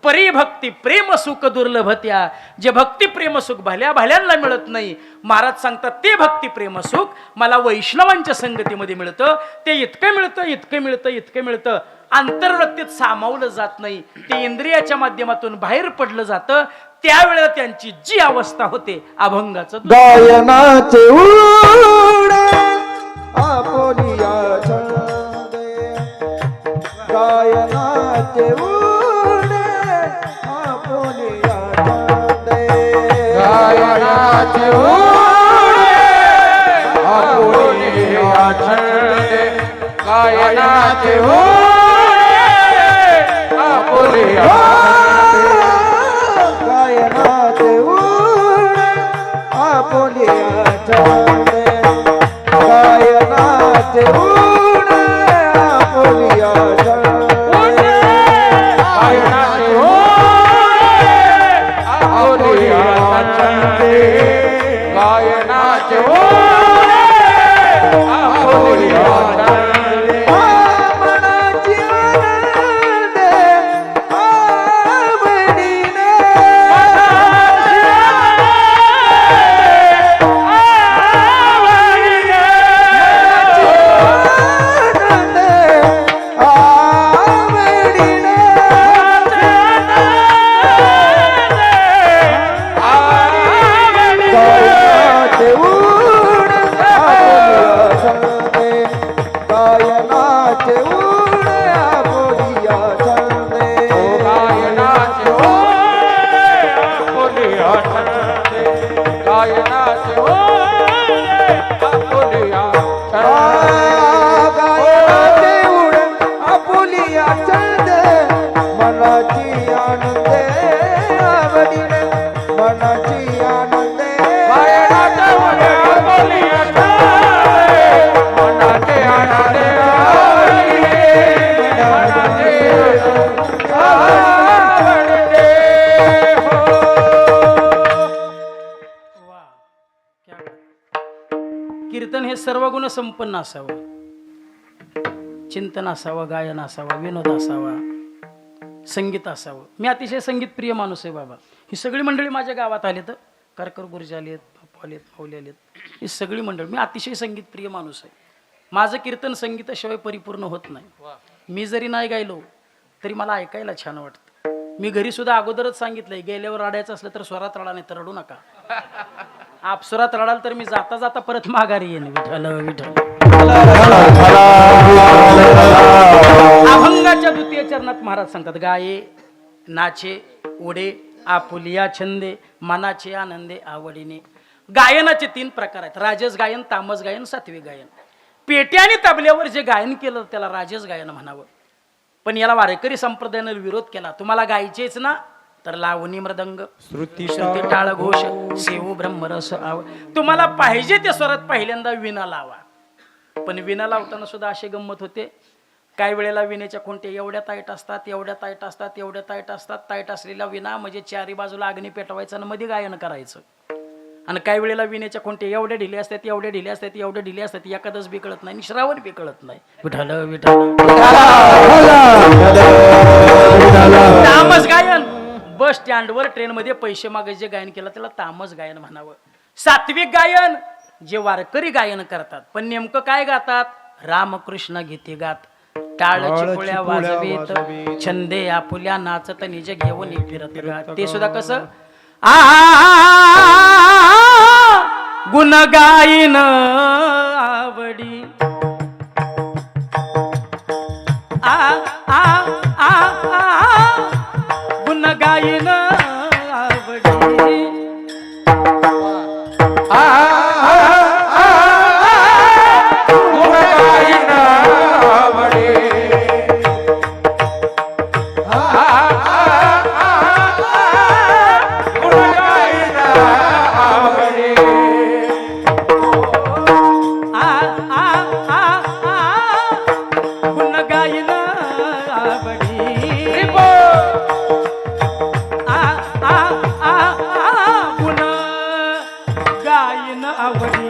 परिभक्ती प्रेम सुख दुर्लभत्या जे भक्ती प्रेम सुख भल्या भल्यांना मिळत नाही महाराज सांगतात ते भक्ती प्रेम सुख मला वैष्णवांच्या संगतीमध्ये मिळतं ते इतकं मिळतं इतकं मिळतं इतकं मिळतं अंतर्वृत्तीत सामावलं जात नाही ते इंद्रियाच्या माध्यमातून बाहेर पडलं जातं त्यावेळेला त्यांची जी अवस्था होते अभंगाचं
गायनाचे उडे आपोलिया छंदे गायनाचे उडे आपोलिया छंदे गायनाचे उडे आपोलिया छंदे गायनाचे उडे आपोलिया गायनाचे उडे आपोलिया छंदे गायनाचे उडे आपोलिया छंदे गायनाचे उडे आपोलिया छंदे गायनाचे उडे आपोलिया छंदे मनाची आनंदे आवडीने
कीर्तन हे सर्व गुण संपन्न असावं चिंतन असावं गायन असावं विनोद असावा संगीत असावं मी अतिशय संगीत प्रिय माणूस आहे बाबा ही सगळी मंडळी माझ्या गावात आलेत कारकर गुरुजी आलेत बापू आलेत माऊली आलेत ही सगळी मंडळी मी अतिशय संगीत प्रिय माणूस आहे माझं कीर्तन संगीताशिवाय परिपूर्ण होत नाही मी जरी नाही गायलो तरी मला ऐकायला छान वाटतं मी घरी सुद्धा अगोदरच सांगितलंय गेल्यावर रडायचं असलं तर स्वरात रडा नाही तर रडू नका आपसुरात रडाल तर मी जाता जाता परत माघारी येईन विठ्ठल विठ्ठल अभंगाच्या द्वितीय चरणात महाराज सांगतात गाये नाचे ओढे आपुलिया छंदे मनाचे आनंदे आवडीने गायनाचे 3 प्रकार आहेत राजस गायन तामस गायन सात्विक गायन पेटी आणि तबल्यावर जे गायन केलं त्याला राजस गायन म्हणावं पण याला वारकरी संप्रदायाने विरोध केला तुम्हाला गायचेच ना तर लावणी मृदंग श्रुती टाळ घोष सेव ब्रह्मरस आव तुम्हाला पाहिजे त्या स्वरात पहिल्यांदा विणा लावा पण विणा लावताना सुद्धा असे गंमत होते काही वेळेला विणेच्या खोंट्या एवढ्या ताईट असतात एवढ्या ताईट असतात एवढ्या ताईट असतात ताईट असलेला विणा म्हणजे चारी बाजूला अग्नी पेटवायचा आणि मध्ये गायन करायचं आणि काही वेळेला विणेच्या खोंट्या एवढ्या ढिल्या असतात एवढ्या ढिल्या असतात एवढ्या ढिल्या असतात एखादच बी कळत नाही श्रावण बी कळत नाही विठ्ठल विठ्ठल तामस गायन बस स्टँडवर ट्रेनमध्ये पैसे मागायचे गायन केलं त्याला तामस गायन म्हणावं सात्विक गायन जे वारकरी गायन करतात पण नेमकं काय गातात रामकृष्ण गीते गात टाळ चिपुळ्या वाजवीत छंदे आपुल्या नाचत निज घेऊन फिरत गात ते सुद्धा कसं गुण गायन आवडी गुण गायन आवडी गुण गाईन आवडी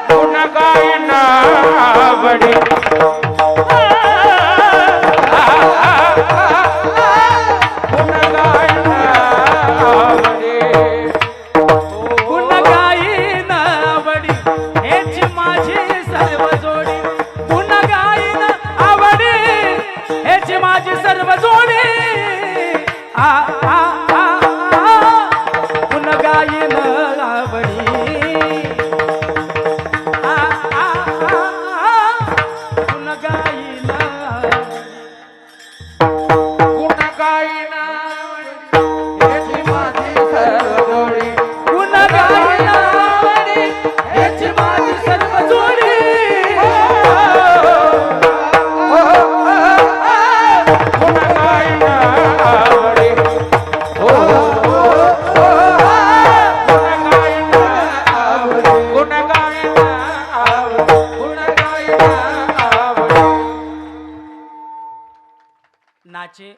गुण गायन आवडी गुण गायन आवडी
गुण गाईन आवडी हेच माझी सर्व जोडी गुण गाईन आवडी हेच माझी सर्व जोडी आ आ आ आ गुण गाईन आवडी आ आ आ गुण गाईन
गुण गायन हेची माझी सर्व जोडी
गुण गाईन आवडी हेच माझी सर्व जोडी
गुण गायन आवडी गुण गायन आवडी गुण गायन आवडी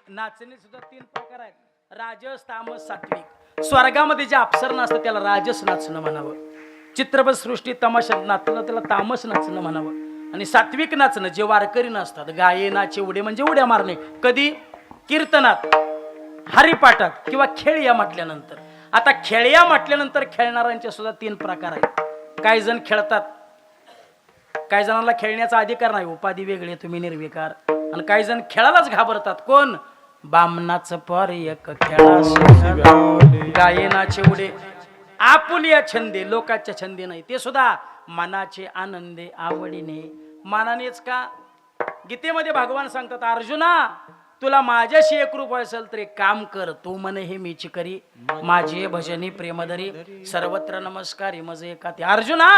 नाचणे सुद्धा 3 प्रकार आहेत राजस तामस सात्विक स्वर्गामध्ये जे अप्सर असतं त्याला राजस नाचणं म्हणावं चित्रपट सृष्टी तमाशा नाचणं त्याला तामस नाचणं म्हणावं आणि सात्विक नाचणं जे वारकरी नसतात गायनाचे उडे म्हणजे उड्या मारणे कधी कीर्तनात हरिपाठात किंवा खेळया म्हटल्यानंतर आता खेळया म्हटल्यानंतर खेळणाऱ्यांचे सुद्धा 3 प्रकार आहेत काही जण खेळतात काही जणांना खेळण्याचा अधिकार नाही उपाधी वेगळी तुम्ही निर्विकार आणि काही जण खेळालाच घाबरतात कोण बामनाचं पर एक खेळा गायनाचे उडे आपुलिया छंदे लोकांच्या छंदे नाही ते सुद्धा मनाचे आनंदे आवडीने मनानेच का गीतेमध्ये भगवान सांगतात अर्जुना तुला माझ्याशी एकरूप असेल तर एक काम कर तू मन हे मीची करी माझे भजनी प्रेमधरी सर्वत्र नमस्कारी मज एकाती अर्जुना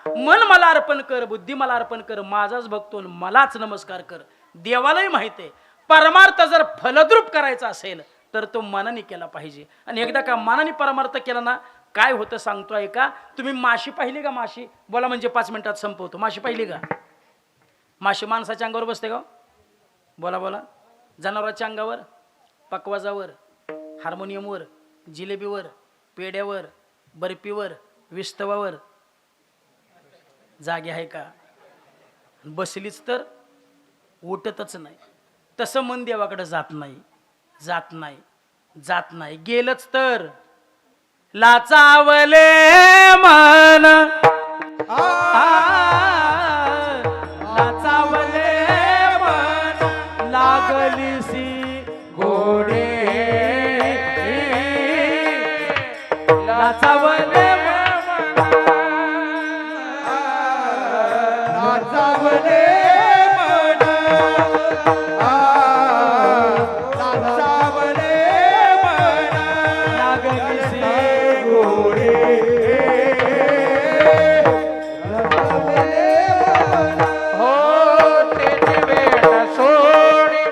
मन मला अर्पण कर बुद्धी मला अर्पण कर माझाच भक्तो मलाच नमस्कार कर देवालाही माहित आहे परमार्थ जर फलद्रूप करायचा असेल तर तो मनाने केला पाहिजे आणि एकदा का मनाने परमार्थ केला ना काय होतं सांगतो ऐका तुम्ही माशी पाहिली का माशी बोला म्हणजे 5 मिनिटात संपवतो माशी पाहिली का माशी माणसाच्या अंगावर बसते का बोला बोला जनावराच्या अंगावर पकवाजावर हार्मोनियमवर जिलेबीवर पेड्यावर बर्फीवर विस्तवावर जागे आहे का बसलीच तर उठतच नाही तसं मन देवाकडे जात नाही जात नाही जात नाही गेलंच तर लाचावले मन लाचावले मन लागलीसी
गोडे
लाचावले
नाचावले मन नाचावले मन
लागलीसी
गोडे हो तेची वेळ सोडी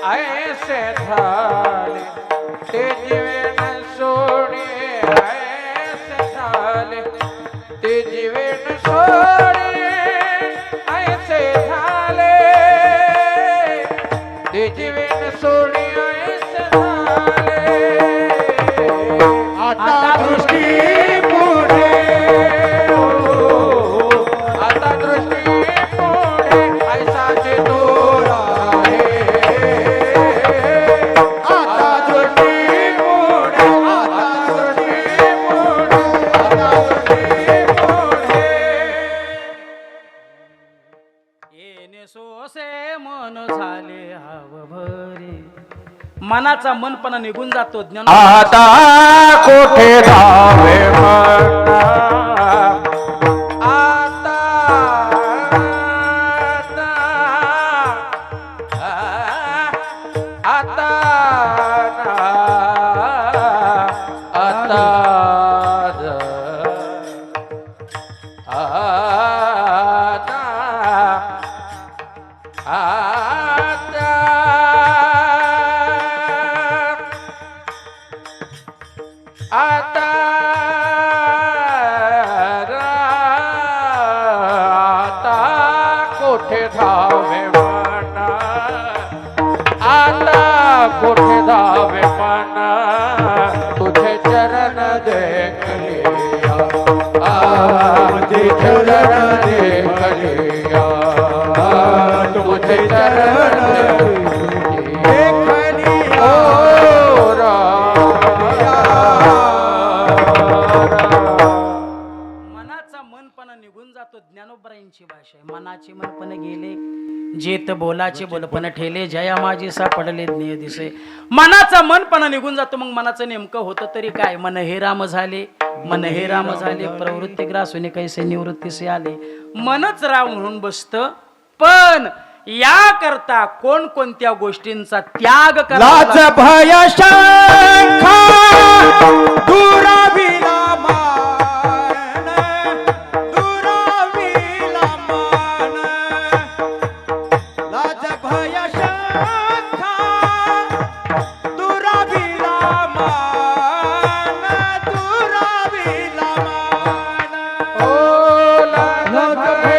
ऐसे झाले तेची वेळ सोडी ऐसे झाले तेची वेळ सोडी ऐसे झाले तेची वेळ सोडी ऐसे झाले आता दृष्टी पुढे आता दृष्टी पुढे ऐसाचे दूर आहे आता दृष्टी पुढे आता दृष्टी पुढे आता दृष्टी पुढे
येणे सोसे मन झाले हव भरे मनाचा मनपणा निघून जातो ज्ञान
आता कोठे जावे म्हणा आता आता आता आता आता कोठे धावे म्हणा आता कोठे धावे म्हणा तुझे चरण देख लिया तुझे चरण देख लिया तुझे चरण देख लिया ओ
मनाचा मनपणा निघून जातो. ज्ञानोबरायांची भाषा आहे. मनाचे मनपण गेले जेत बोलाचे बोलपण ठेले जया माझी सापडले ज्ञेय दिसे. मनाचा मनपणा निघून जातो. मग मनाचं नेमकं होतं तरी काय? मन हे राम झाले मन हे राम झाले प्रवृत्ती ग्रासून कैसे निवृत्तीसे आले. मनच राम म्हणून बसत. पण या करता कोणकोणत्या गोष्टींचा त्याग
लाज
करा.
भय शंका दुराविला मान दुराविला मान लाज भय शंका दुराविला मान दुराविला मान ओ लाज भय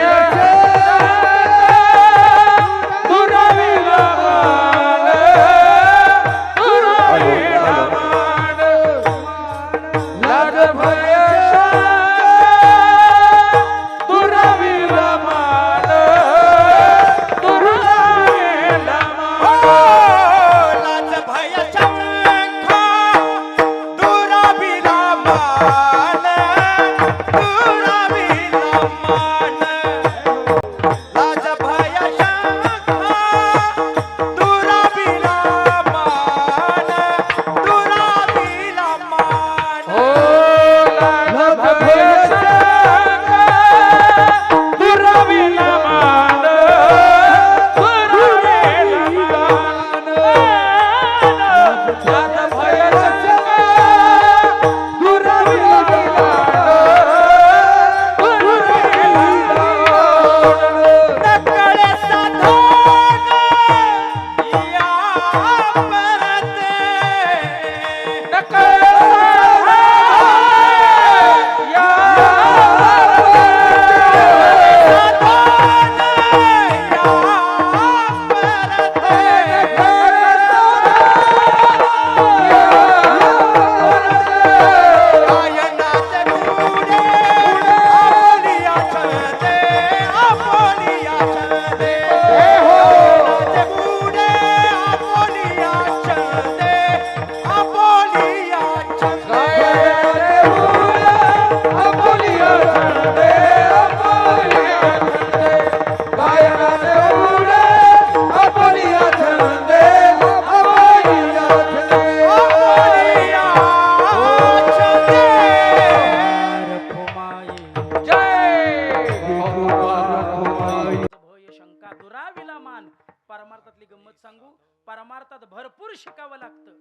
परमार्थातली गंमत सांगू. परमार्थात भरपूर शिकावं लागतं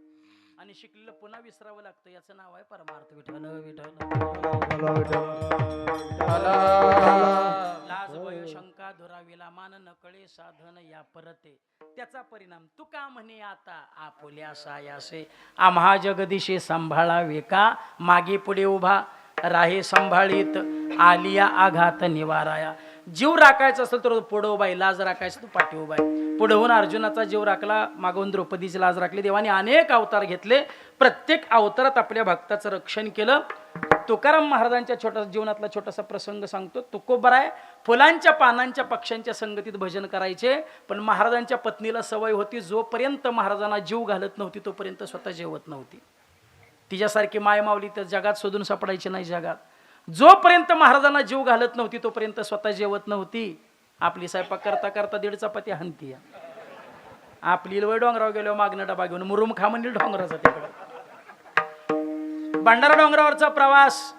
आणि शिकलेलं पुन्हा विसरावं लागतं. याचं नाव आहे परमार्थ. विठ्ठल विठ्ठल. लाज भय शंका दुराविला मान नकळे साधन या परते. त्याचा परिणाम तुका म्हणे आता आपुल्या सायासे. आम्हा जगदीशे सांभाळावे का मागे पुढे उभा राहे सांभाळीत आलिया आघात निवाराया. जीव राखायचा असेल तर पुढे उभाय, लाज राखायचं तू पाठी उभाय. पुढे होऊन अर्जुनाचा जीव राखला, मागून द्रौपदीची लाज राखली. देवाने अनेक अवतार घेतले. प्रत्येक अवतारात आपल्या भक्ताचं रक्षण केलं. तुकाराम महाराजांच्या छोटा जीवनातला छोटासा प्रसंग सांगतो. तुकोबराय फुलांच्या पानांच्या पक्ष्यांच्या संगतीत भजन करायचे. पण महाराजांच्या पत्नीला सवय होती, जोपर्यंत महाराजांना जीव घालत नव्हती तोपर्यंत स्वतः जेवत नव्हती. तिच्यासारखी माय मावली तर जगात शोधून सापडायची नाही. जगात जोपर्यंत महाराजांना जीव घालत नव्हती तोपर्यंत स्वतः जेवत नव्हती. आपली स्वयंपाक करता करता 1.5 चपाती हाणती. आपली वय डोंगरावर गेलो मागणं डबा घेऊन मुरुम खा म्हणली डोंगराचा. तिकडं भंडारा डोंगरावरचा प्रवास,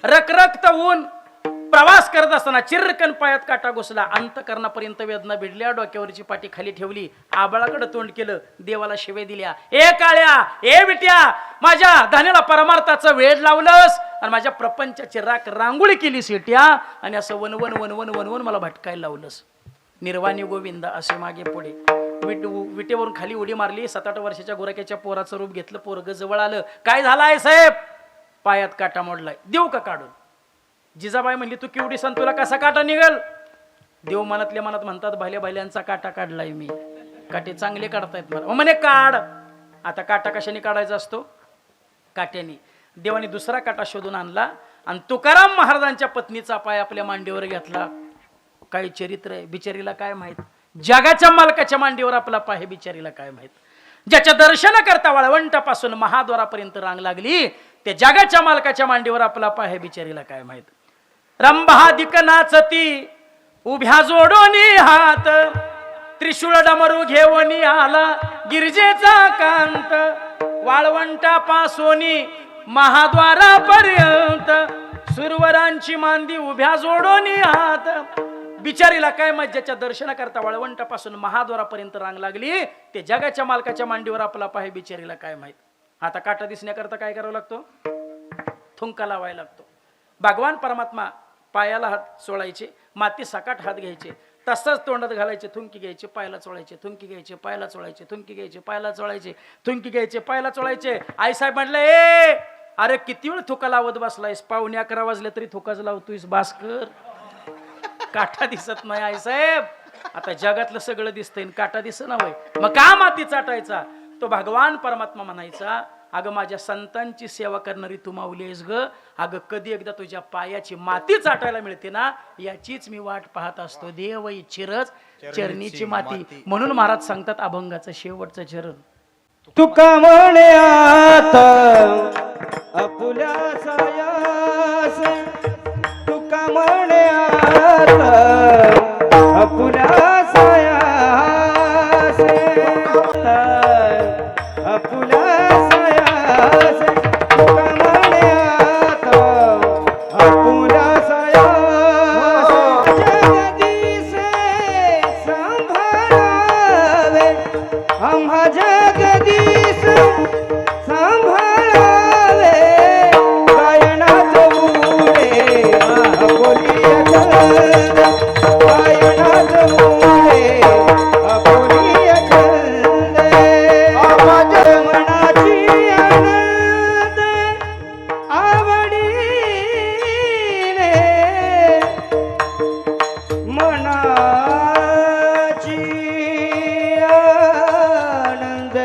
रखरखत ऊन, प्रवास करत असताना चिरकन पायात काटा घुसला. अंतकरणापर्यंत वेदना भिडल्या. डोक्यावरची पाठी खाली ठेवली, आबाळाकडे तोंड केलं, देवाला शिवे दिल्या. ए काळ्या, ए विट्या, माझ्या धान्याला परमार्थाचं वेळ लावलंस आणि माझ्या प्रपंचाची रांगोळी केली सेट्या आणि असं one one one one one one मला भटकायला लावलंस. निर्वाणी गोविंद असे मागे पुढे विटेवरून खाली उडी मारली. 7-8 वर्षाच्या गोरक्याच्या पोराचं रूप घेतलं. पोरग जवळ आलं. काय झालंय साहेब? पायात काटा मोडलाय, देऊ का काढून? जिजाबाई म्हणली तू केवढी सण, तुला कसा काटा निघल? देव मनातल्या मनात म्हणतात भाल्या भाल्यांचा काटा काढलाय मी. काटे चांगले काढतायत मला. म्हणे काढ. आता काटा कशाने काढायचा असतो? काट्याने. देवाने दुसरा काटा शोधून आणला आणि तुकाराम महाराजांच्या पत्नीचा पाय आपल्या मांडीवर घेतला. काय चरित्र आहे, बिचारीला काय माहित. जगाच्या मालकाच्या मांडीवर आपला पाय आहे, बिचारीला काय माहित. ज्याच्या दर्शन करता वाळवंटापासून महाद्वारापर्यंत रांग लागली, त्या जगाच्या मालकाच्या मांडीवर आपला पाय आहे, बिचारीला काय माहित. रंभादिक नाचती उभ्या जोडोनी हात, त्रिशूळ डमरू घेऊन आला गिरजेचा कांत. वाळवंटापासून महाद्वारापर्यंत सुरवरांची मांदी उभ्या जोडोनी हात. बिचारीला काय माहित, ज्याच्या दर्शनाकरता वाळवंटापासून महाद्वारापर्यंत रांग लागली, ते जगाच्या मालकाच्या मांडीवर आपला पाय, बिचारीला काय माहित. आता काटा दिसण्याकरता काय करावं लागतो, थुंका लावायला लागतो. भगवान परमात्मा पायाला हात चोळायचे, माती सकाट हात घ्यायचे, तसंच तोंडात घालायचे, थुंकी घ्यायचे, पायाला चोळायचे, थुंकी घ्यायचे, पायाला चोळायचे, थुंकी घ्यायचे, पायाला चोळायचे, थुंकी घ्यायचे, पायाला चोळायचे. आईसाहेब म्हटलं, ए अरे किती वेळ थुका लावत बसलायस, 11:15 वाजले तरी थुकाच लावतोयस, भास्कर. काटा दिसत नाही आईसाहेब. आता जगातलं सगळं दिसतंय, काटा दिसत ना होय, मग का माती चाटायचा. तो भगवान परमात्मा म्हणायचा, अगं माझ्या संतांची सेवा करणारी तू माऊली आहेस ग, अगं कधी एकदा तुझ्या पायाची माती चाटायला मिळते ना, याचीच मी वाट पाहत असतो. देव इच्छिरच चरणीची माती. म्हणून महाराज सांगतात अभंगाचं शेवटचं चरण,
तुका म्हणे आता आपुल्या सायास, तुका म्हणे आता आपुल्या सायास, आपुल्या सायास, तुका म्हणे आता आपुल्या सायास. जगदीशे सांभाळावे आम्हा जगदीश सांभाळावे, गायनात उडे आपुली अखंड, गायनात उडे आपुली अखंड. माझ्या मनाची आनंद आवडीने, मनाची आनंद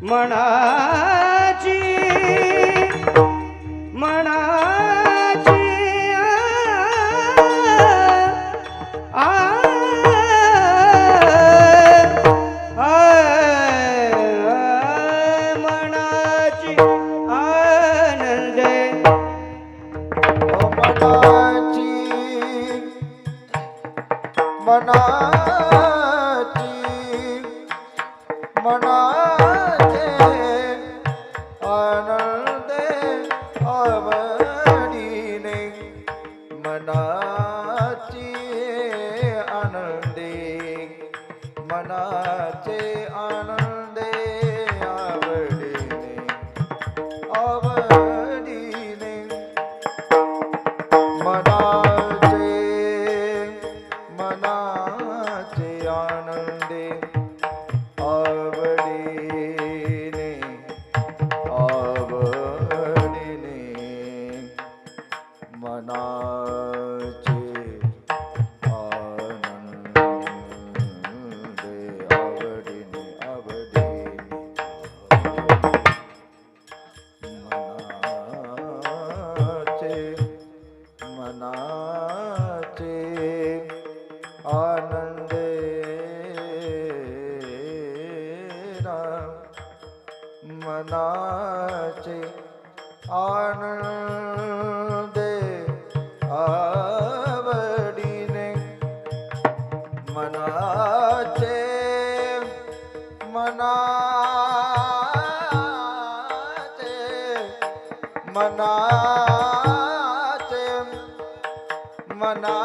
मनाची मनाची मनाची आनंद, मनाची मनाची मनाचे आनंदे आवडीने, मनाची आनंदे, मनाचे आनंदे आवडीने, आवडीने, मनाचे मनाचे आनंदे आवडीने, आवडीने, मनाचे आनंदे आवडीने, आवडीने, मनाचे मनाचे आनंदे मनाचे आनंदे आवडीने, मनाचे मनाचे मनाचे मना